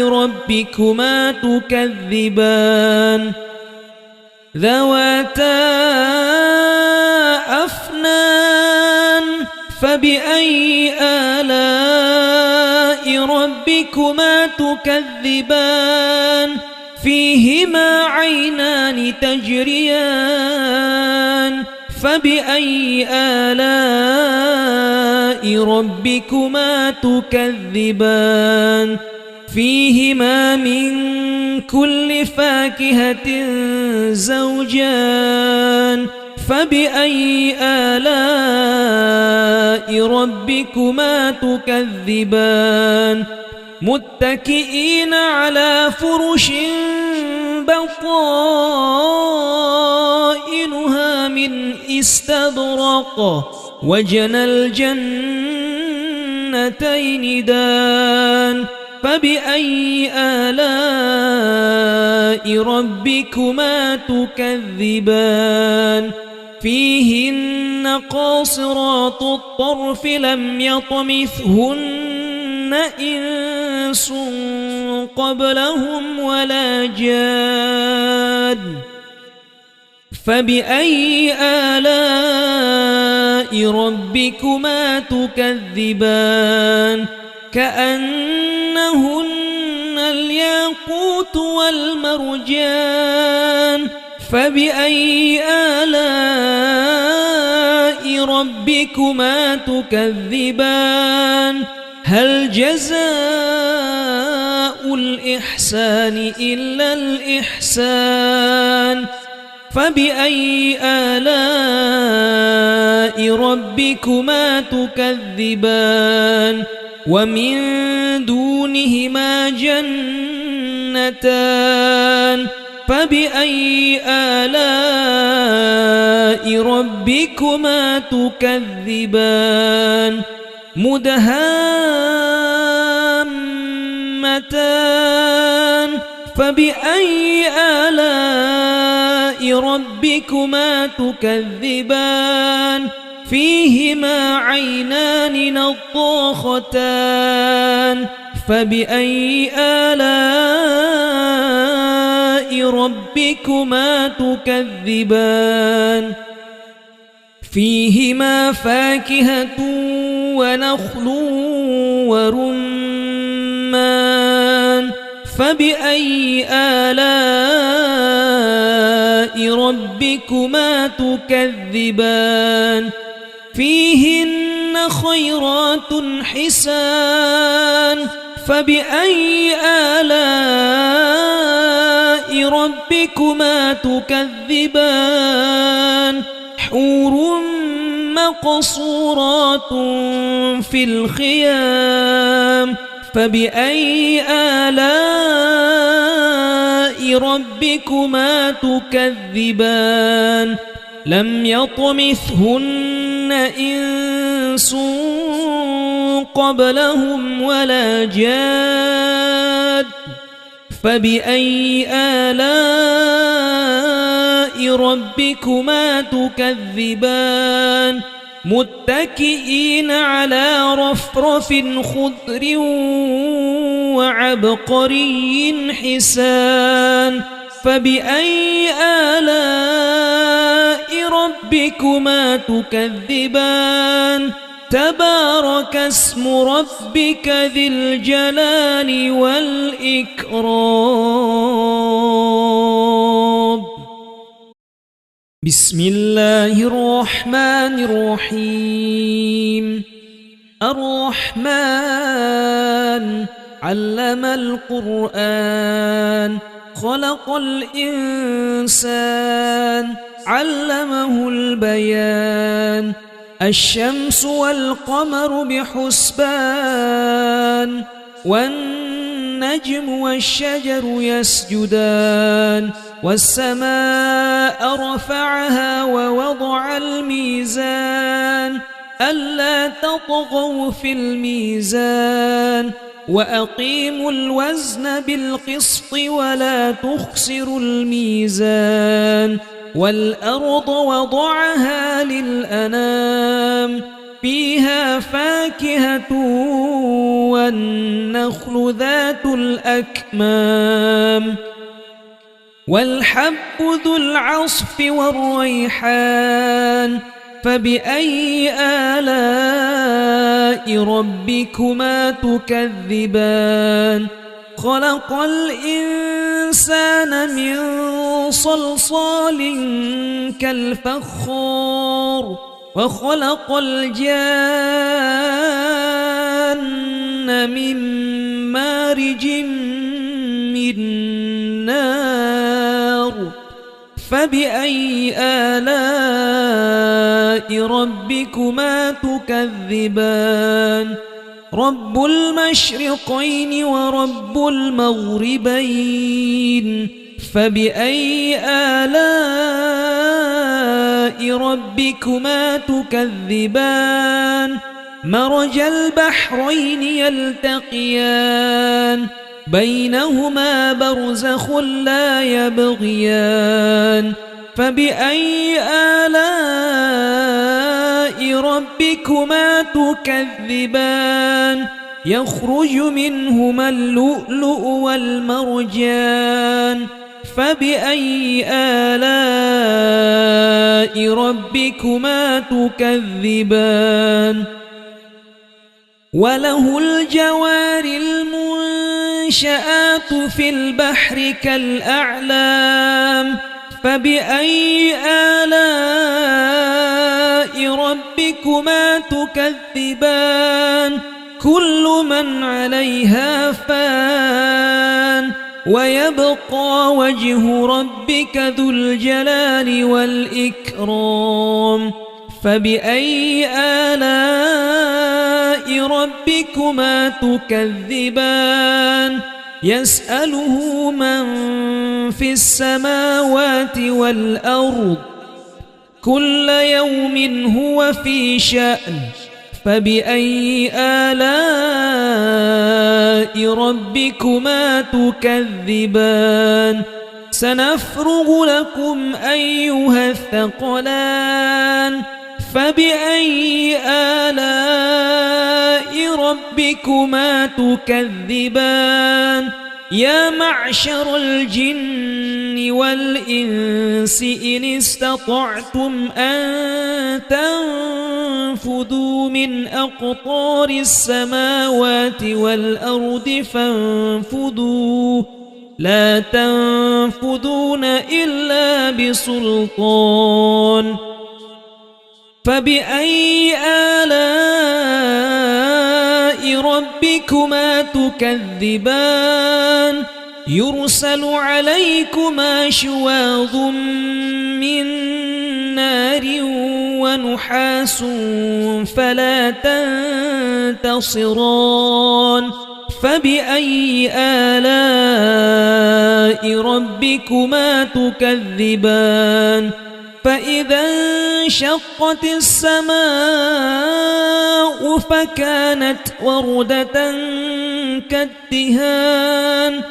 S1: ربكما تكذبان ذواتا أفنان فبأي آلاء ربكما تكذبان فيهما عينان تجريان فبأي آلاء ربكما تكذبان فيهما من كل فاكهة زوجان فبأي آلاء ربكما تكذبان متكئين على فرش بطائنها من استبرق وجنى الجنتين دان فبأي آلاء ربكما تكذبان فيهن قاصرات الطرف لم يطمثهن إنس قبلهم ولا جان فبأي آلاء ربكما تكذبان كأنهن الياقوت والمرجان فبأي آلاء ربكما تكذبان هل جزاء الإحسان إلا الإحسان فبأي آلاء ربكما تكذبان ومن دونهما جنتان فبأي آلاء ربكما تكذبان مدهامتان فبأي آلاء ربكما تكذبان فيهما عينان نضاختان فبأي آلاء ربكما تكذبان فيهما فاكهة ونخل ورمان فبأي آلاء ربكما تكذبان فيهن خيرات حسان فبأي آلاء ربكما تكذبان حور مقصورات في الخيام فبأي آلاء ربكما تكذبان لم يطمثهن إنس قبلهم ولا جاد فبأي آلاء ربكما تكذبان متكئين على رفرف خضر وعبقري حسان فبأي آلاء ربكما تكذبان تبارك اسم ربك ذي الجلال والإكرام بسم الله الرحمن الرحيم الرحمن علم القرآن خلق الإنسان علمه البيان الشمس والقمر بحسبان والنجم والشجر يسجدان والسماء رفعها ووضع الميزان ألا تطغوا في الميزان وأقيموا الوزن بالقسط ولا تخسروا الميزان والأرض وضعها للأنام فيها فاكهة والنخل ذات الأكمام والحب ذو العصف والريحان فبأي آلاء ربكما تكذبان خلق الإنسان من صلصال كالفخار وخلق الجان من مارج من نار فبأي آلاء ربكما تكذبان رب المشرقين ورب المغربين فبأي آلاء ربكما تكذبان مرج البحرين يلتقيان بينهما برزخ لا يبغيان فبأي آلاء ربكما تكذبان يخرج منهما اللؤلؤ والمرجان فبأي آلاء ربكما تكذبان وله الجوار المنشآت في البحر كالأعلام فبأي آلاء ربكما تكذبان كل من عليها فان ويبقى وجه ربك ذو الجلال والإكرام فبأي آلاء ربكما تكذبان يسأله من في السماوات والأرض كل يوم هو في شأن فبأي آلاء ربكما تكذبان سنفرغ لكم أيها الثقلان فبأي آلاء ربكما تكذبان يا معشر الجن والإنس إن استطعتم أن تنفذوا من أقطار السماوات والأرض فانفذوا لا تنفذون إلا بسلطان فبأي آلاء ربكما تكذبان يرسل عليكما شواظ من نار ونحاس فلا تنتصران فبأي آلاء ربكما تكذبان فإذا انشقت السماء فكانت وردة كالدهان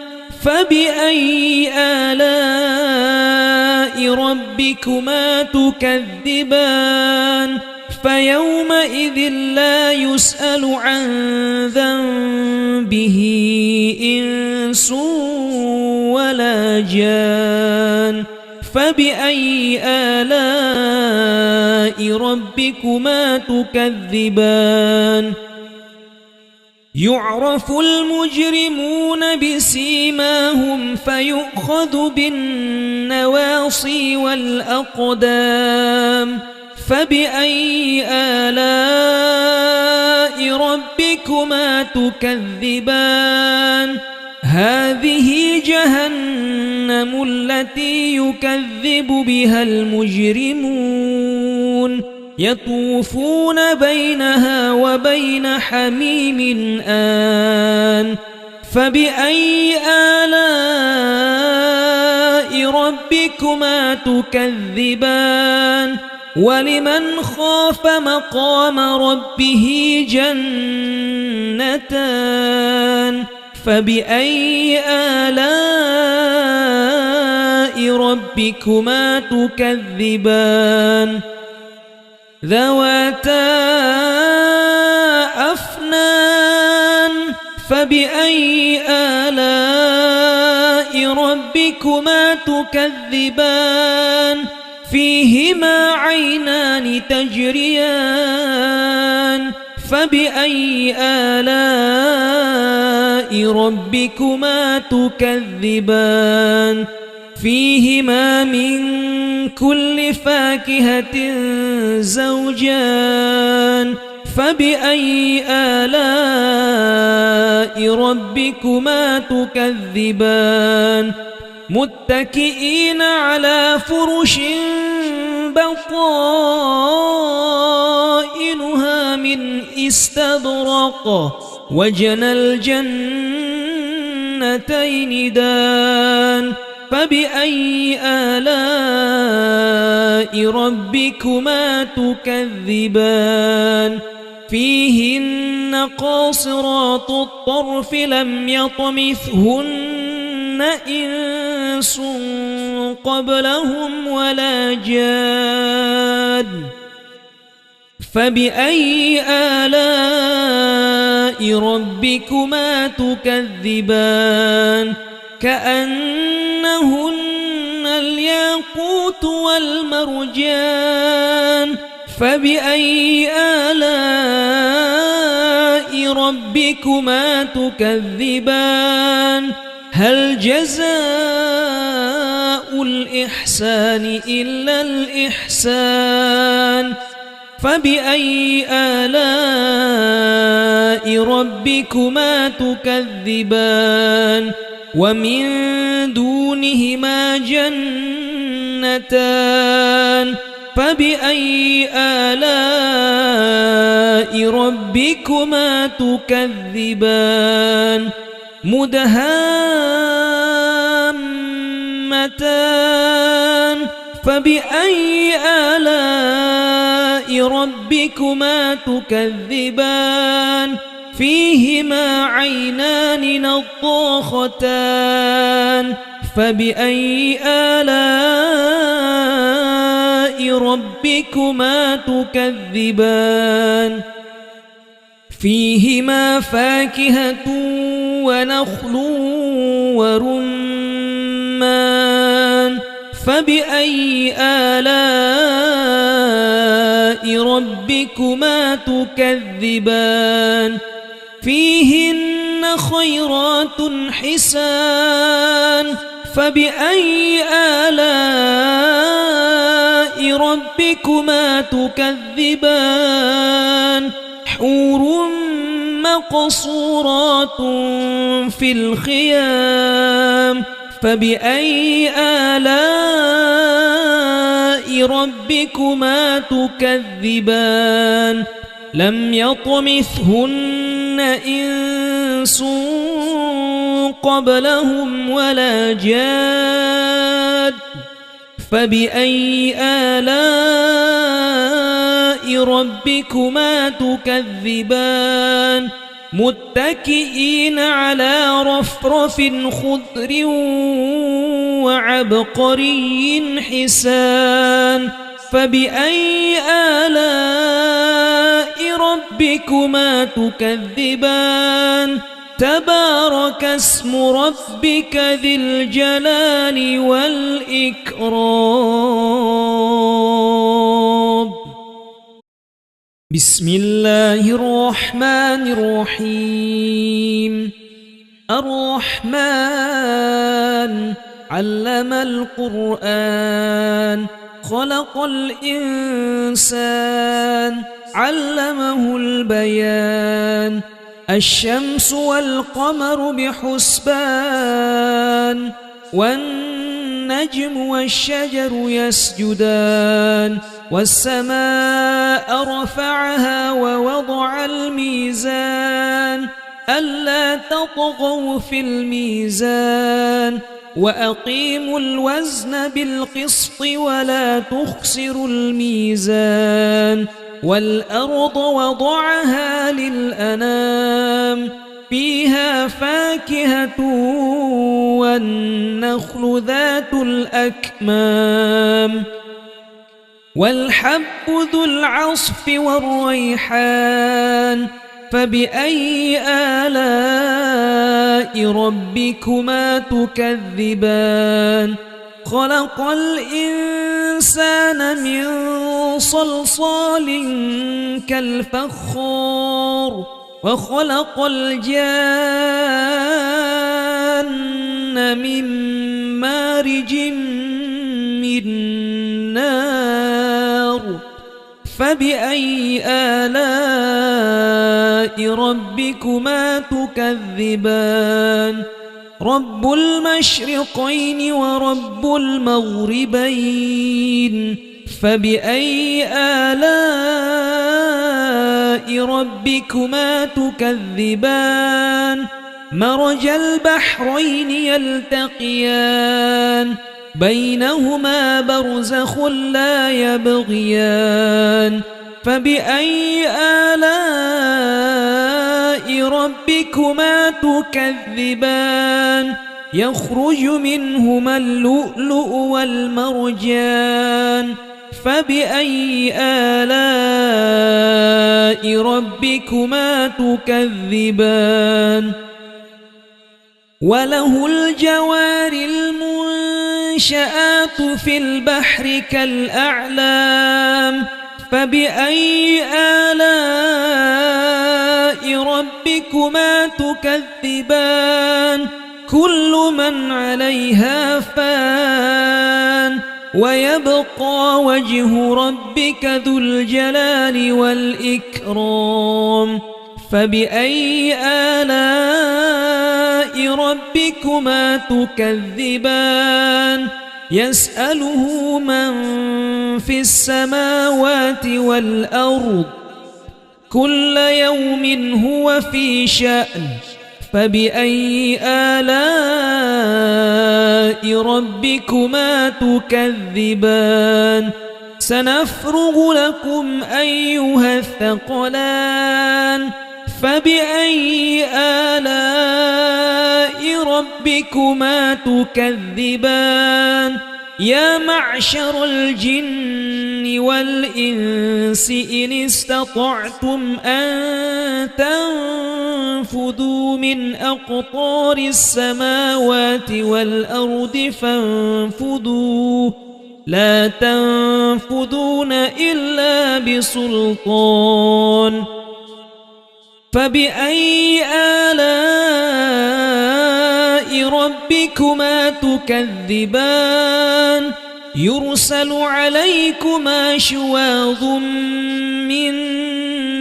S1: فبأي آلاء ربكما تكذبان فيومئذ لا يسأل عن ذنبه إنس ولا جان فبأي آلاء ربكما تكذبان يعرف المجرمون بسيماهم فيؤخذ بالنواصي والأقدام فبأي آلاء ربكما تكذبان هذه جهنم التي يكذب بها المجرمون يطوفون بينها وبين حميم آن فبأي آلاء ربكما تكذبان ولمن خاف مقام ربه جنتان فبأي آلاء ربكما تكذبان ذواتا أفنان فبأي آلاء ربكما تكذبان فيهما عينان تجريان فبأي آلاء ربكما تكذبان فيهما من كل فاكهة زوجان فبأي آلاء ربكما تكذبان متكئين على فرش بطائنها من استبرق وجنى الجنتين دان فبأي آلاء ربكما تكذبان فيهن قاصرات الطرف لم يطمثهن إنس قبلهم ولا جاد فبأي آلاء ربكما تكذبان كأنهن الياقوت والمرجان فبأي آلاء ربكما تكذبان هل جزاء الإحسان إلا الإحسان فبأي آلاء ربكما تكذبان ومن دونهما جنتان فبأي آلاء ربكما تكذبان مدهامتان فبأي آلاء ربكما تكذبان فيهما عينان نضاختان فبأي آلاء ربكما تكذبان فيهما فاكهة ونخل ورمان فبأي آلاء ربكما تكذبان فيهن خيرات حسان فبأي آلاء ربكما تكذبان حور مقصورات في الخيام فبأي آلاء ربكما تكذبان لم يطمثهن إنس قبلهم ولا جاد فبأي آلاء ربكما تكذبان متكئين على رفرف خضر وعبقري حسان فبأي آلاء ربكما تكذبان تبارك اسم ربك ذي الجلال والإكرام بسم الله الرحمن الرحيم الرحمن علم القرآن خلق الإنسان علمه البيان الشمس والقمر بحسبان والنجم والشجر يسجدان والسماء رفعها ووضع الميزان ألا تطغوا في الميزان وأقيموا الوزن بالقسط ولا تخسروا الميزان والأرض وضعها للأنام فيها فاكهة والنخل ذات الأكمام والحب ذو العصف والريحان فبأي آلاء ربكما تكذبان خلق الإنسان من صلصال كالفخار وخلق الجان من مارج من نار فبأي آلاء ربكما تكذبان رب المشرقين ورب المغربين فبأي آلاء ربكما تكذبان مرج البحرين يلتقيان بينهما برزخ لا يبغيان فبأي آلاء ربكما تكذبان يخرج منهما اللؤلؤ والمرجان فبأي آلاء ربكما تكذبان وله الجوار المنشآت في البحر كالأعلام فبأي آلاء ربكما تكذبان كل من عليها فان ويبقى وجه ربك ذو الجلال والإكرام فبأي آلاء ربكما تكذبان يسأله من في السماوات والأرض كل يوم هو في شأن فبأي آلاء ربكما تكذبان سنفرغ لكم أيها الثقلان فبأي آلاء ربكما تكذبان يا معشر الجن والإنس إن استطعتم أن تنفذوا من أقطار السماوات والأرض فانفذوا لا تنفذون إلا بسلطان فبأي آلاء ربكما تكذبان يرسل عليكما شواظ من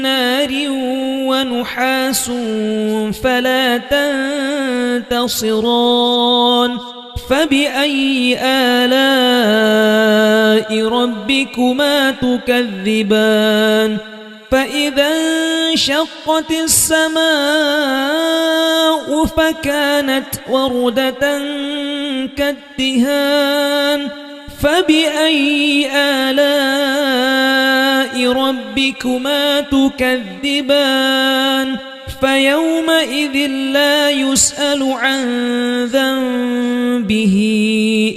S1: نار ونحاس فلا تنتصران فبأي آلاء ربكما تكذبان فإذا انشقت السماء فكانت وردة كالدهان فبأي آلاء ربكما تكذبان فيومئذ لا يسأل عن ذنبه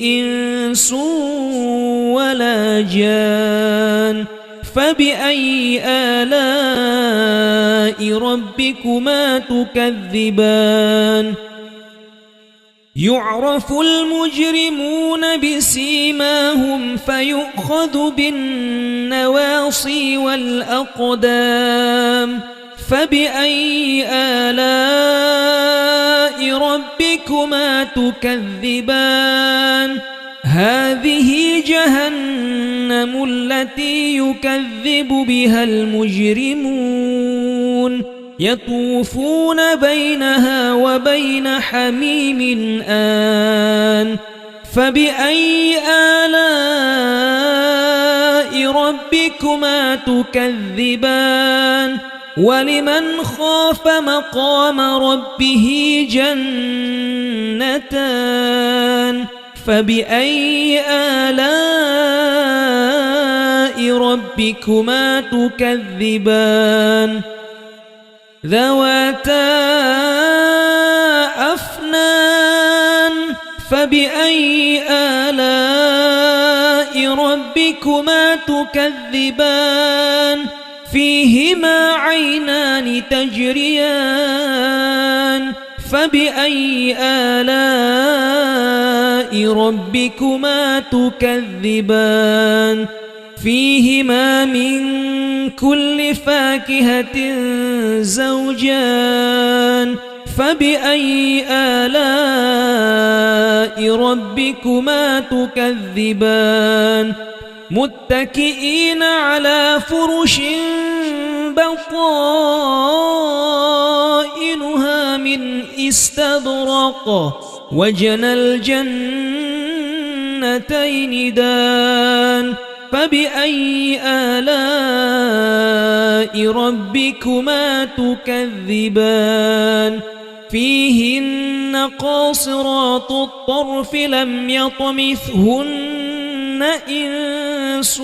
S1: إنس ولا جان فبأي آلاء ربكما تكذبان يعرف المجرمون بسيماهم فيؤخذ بالنواصي والأقدام فبأي آلاء ربكما تكذبان هذه جهنم التي يكذب بها المجرمون يطوفون بينها وبين حميم آن فبأي آلاء ربكما تكذبان ولمن خاف مقام ربه جنتان فبأي آلاء ربكما تكذبان ذواتا أفنان فبأي آلاء ربكما تكذبان فيهما عينان تجريان فبأي آلاء ربكما تكذبان فيهما من كل فاكهة زوجان فبأي آلاء ربكما تكذبان متكئين على فرش بطائنها من استبرق وجنى الجنتين دان فبأي آلاء ربكما تكذبان فيهن قاصرات الطرف لم يطمثهن إنس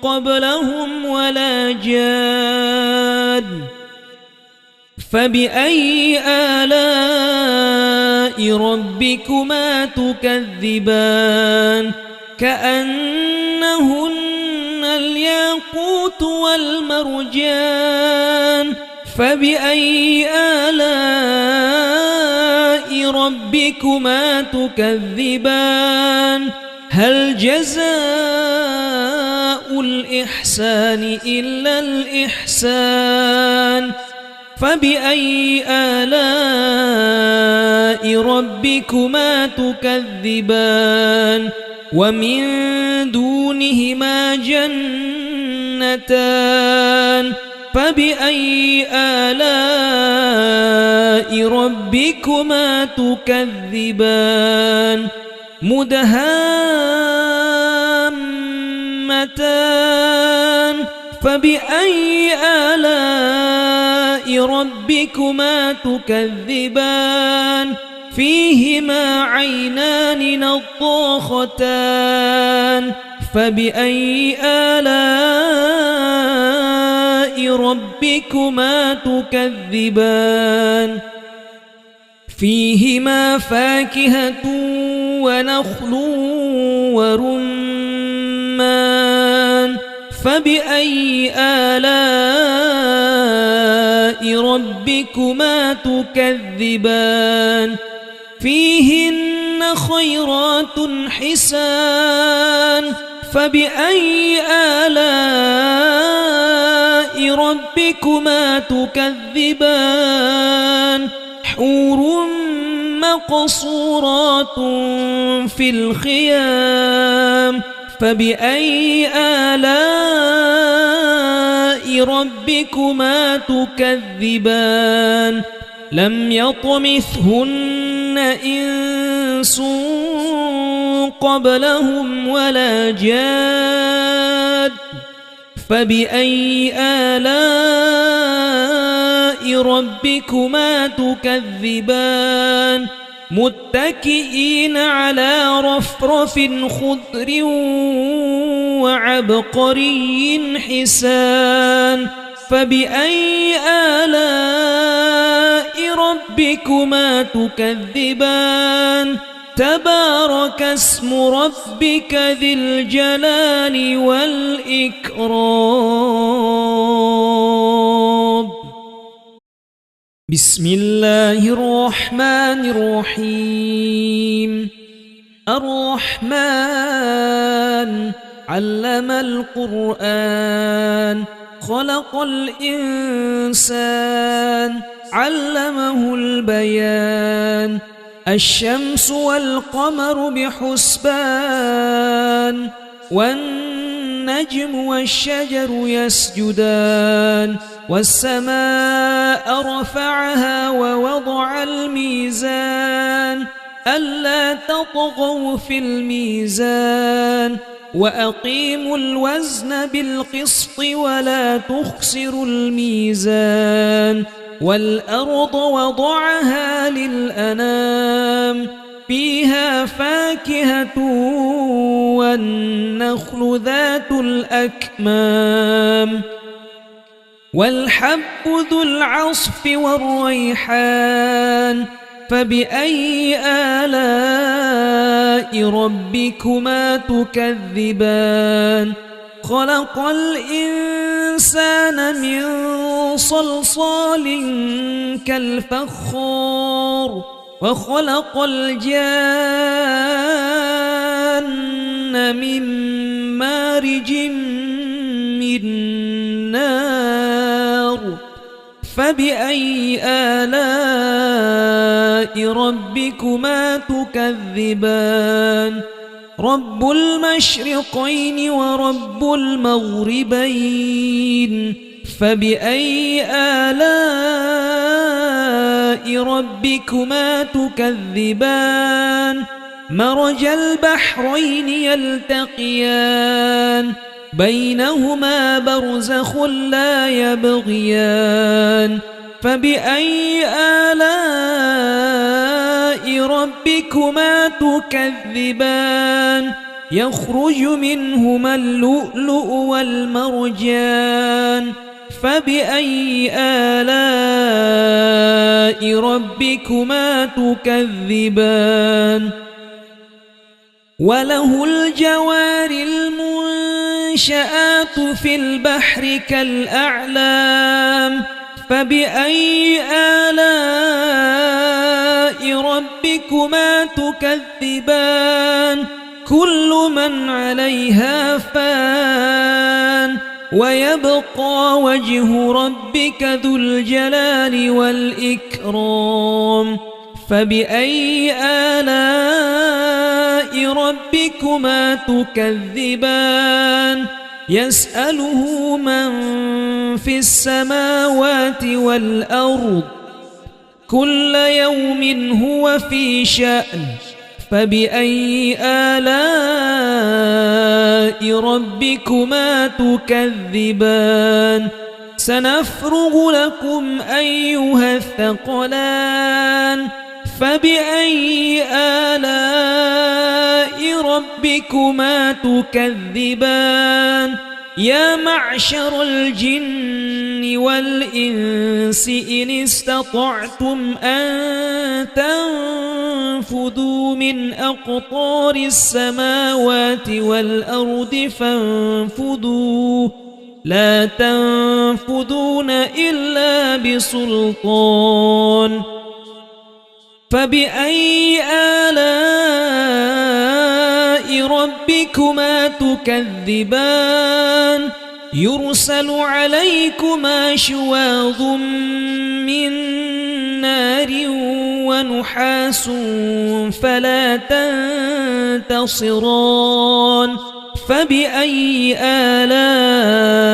S1: قبلهم ولا جان فبأي آلاء ربكما تكذبان كأنهن الياقوت والمرجان فبأي آلاء ربكما تكذبان هل جزاء الإحسان إلا الإحسان فبأي آلاء ربكما تكذبان ومن دونهما جنتان فبأي آلاء ربكما تكذبان مدهامتان فبأي آلاء ربكما تكذبان فيهما عينان نضاختان فبأي آلاء ربكما تكذبان فيهما فاكهة ونخل ورمان فبأي آلاء ربكما تكذبان فيهن خيرات حسان فبأي آلاء ربكما تكذبان حور مقصورات في الخيام فبأي آلاء ربكما تكذبان لم يطمثهن إنس قبلهم ولا جاد فبأي آلاء ربكما تكذبان متكئين على رفرف خضر وعبقري حسان فبأي آلاء ربكما تكذبان تبارك اسم ربك ذي الجلال والإكرام بسم الله الرحمن الرحيم الرحمن علم القرآن خلق الإنسان علمه البيان الشمس والقمر بحسبان والنجم والشجر يسجدان والسماء رفعها ووضع الميزان ألا تطغوا في الميزان وأقيموا الوزن بالقسط ولا تخسروا الميزان والأرض وضعها للأنام فيها فاكهة والنخل ذات الأكمام والحب ذو العصف والريحان فبأي آلاء ربكما تكذبان خلق الإنسان من صلصال كالفخار وخلق الجان من مارج من نار فبأي آلاء ربكما تكذبان رب المشرقين ورب المغربين فبأي آلاء ربكما تكذبان مرج البحرين يلتقيان بينهما برزخ لا يبغيان فبأي آلاء ربكما تكذبان يخرج منهما اللؤلؤ والمرجان فبأي آلاء ربكما تكذبان وله الجوار المنشآت في البحر كالأعلام فبأي آلاء ربكما تكذبان كل من عليها فان ويبقى وجه ربك ذو الجلال والإكرام فبأي آلاء ربكما تكذبان يسأله من في السماوات والأرض كل يوم هو في شأن فبأي آلاء ربكما تكذبان سنفرغ لكم أيها الثقلان فبأي آلاء ربكما تكذبان يا معشر الجن والإنس إن استطعتم أن تنفذوا من أقطار السماوات والأرض فانفذوا لا تنفذون إلا بسلطان فبأي آلاء ربكما تكذبان يرسل عليكما شواظ من نار ونحاس فلا تنتصران فبأي آلاء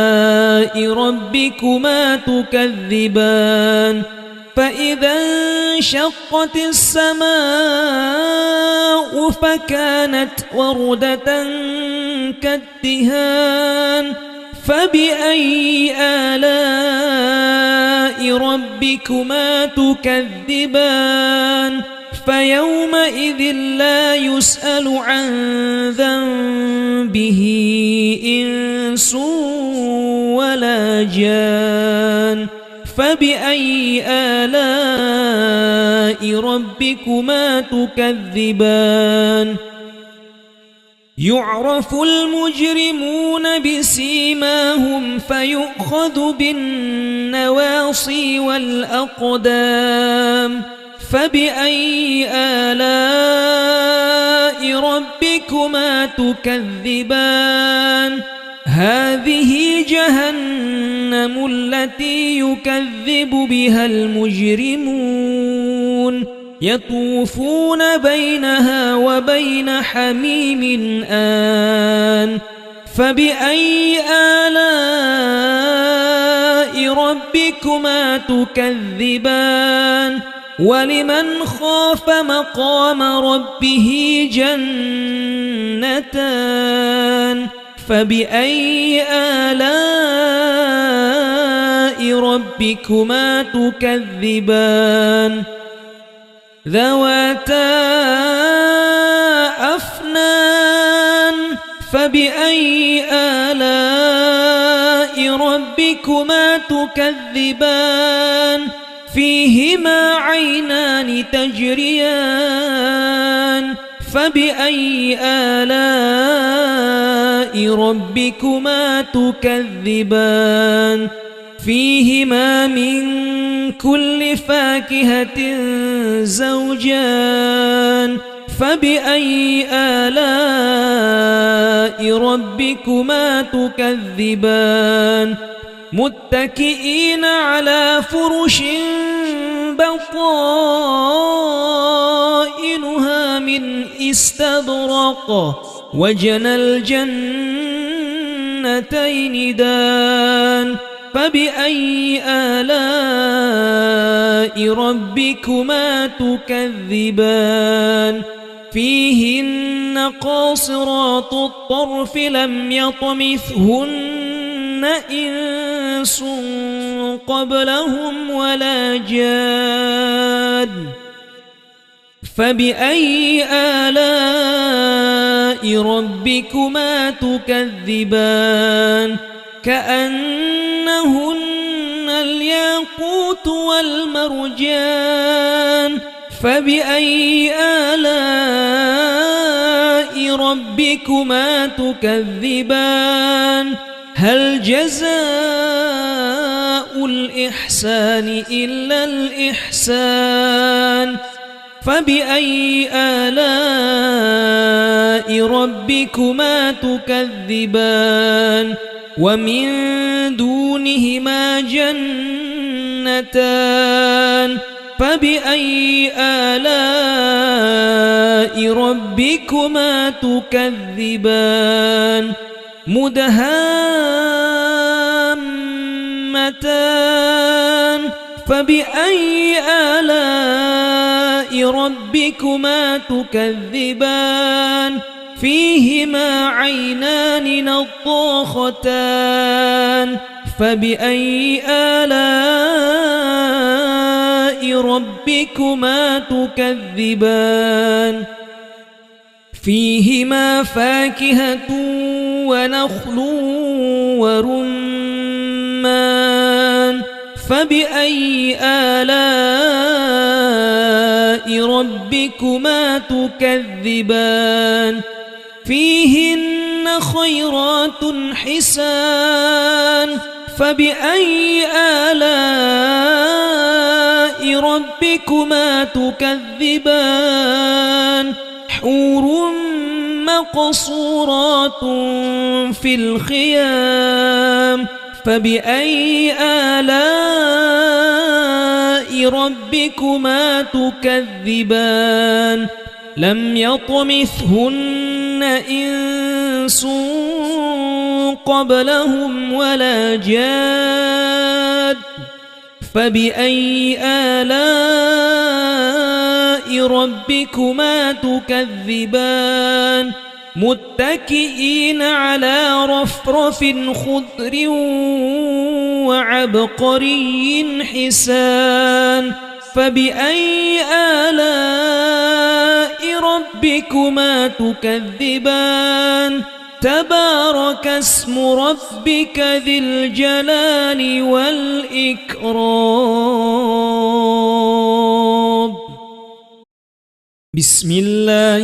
S1: ربكما تكذبان فإذا انشقت السماء فكانت وردة كالدهان فبأي آلاء ربكما تكذبان فيومئذ لا يسأل عن ذنبه إنس ولا جان فبأي آلاء ربكما تكذبان يعرف المجرمون بسيماهم فيؤخذ بالنواصي والأقدام فبأي آلاء ربكما تكذبان هذه جهنم التي يكذب بها المجرمون يطوفون بينها وبين حميم آن فبأي آلاء ربكما تكذبان ولمن خاف مقام ربه جنتان فبأي آلاء ربكما تكذبان ذواتا أفنان فبأي آلاء ربكما تكذبان فيهما عينان تجريان فبأي آلاء ربكما تكذبان فيهما من كل فاكهة زوجان فبأي آلاء ربكما تكذبان متكئين على فرش بطائنها من استبرق وجنى الجنتين دان فبأي آلاء ربكما تكذبان فيهن قاصرات الطرف لم يطمثهن إنس قبلهم ولا جان فبأي آلاء ربكما تكذبان كأنهن الياقوت والمرجان فبأي آلاء ربكما تكذبان هل جزاء الإحسان إلا الإحسان فبأي آلاء ربكما تكذبان ومن دونهما جنتان فبأي آلاء ربكما تكذبان مدهامتان فبأي آلاء ربكما تكذبان فيهما عينان نضاختان فبأي آلاء ربكما تكذبان فيهما فاكهة ونخل ورمان فبأي آلاء ربكما تكذبان فيهن خيرات حسان فبأي آلاء ربكما تكذبان حور مقصورات في الخيام فبأي آلاء ربكما تكذبان لم يطمثهن إنس قبلهم ولا جاد فبأي آلاء ربكما تكذبان متكئين على رفرف خضر وعبقري حسان فبأي آلاء ربكما تكذبان تبارك اسم ربك ذي الجلال والإكرام بسم الله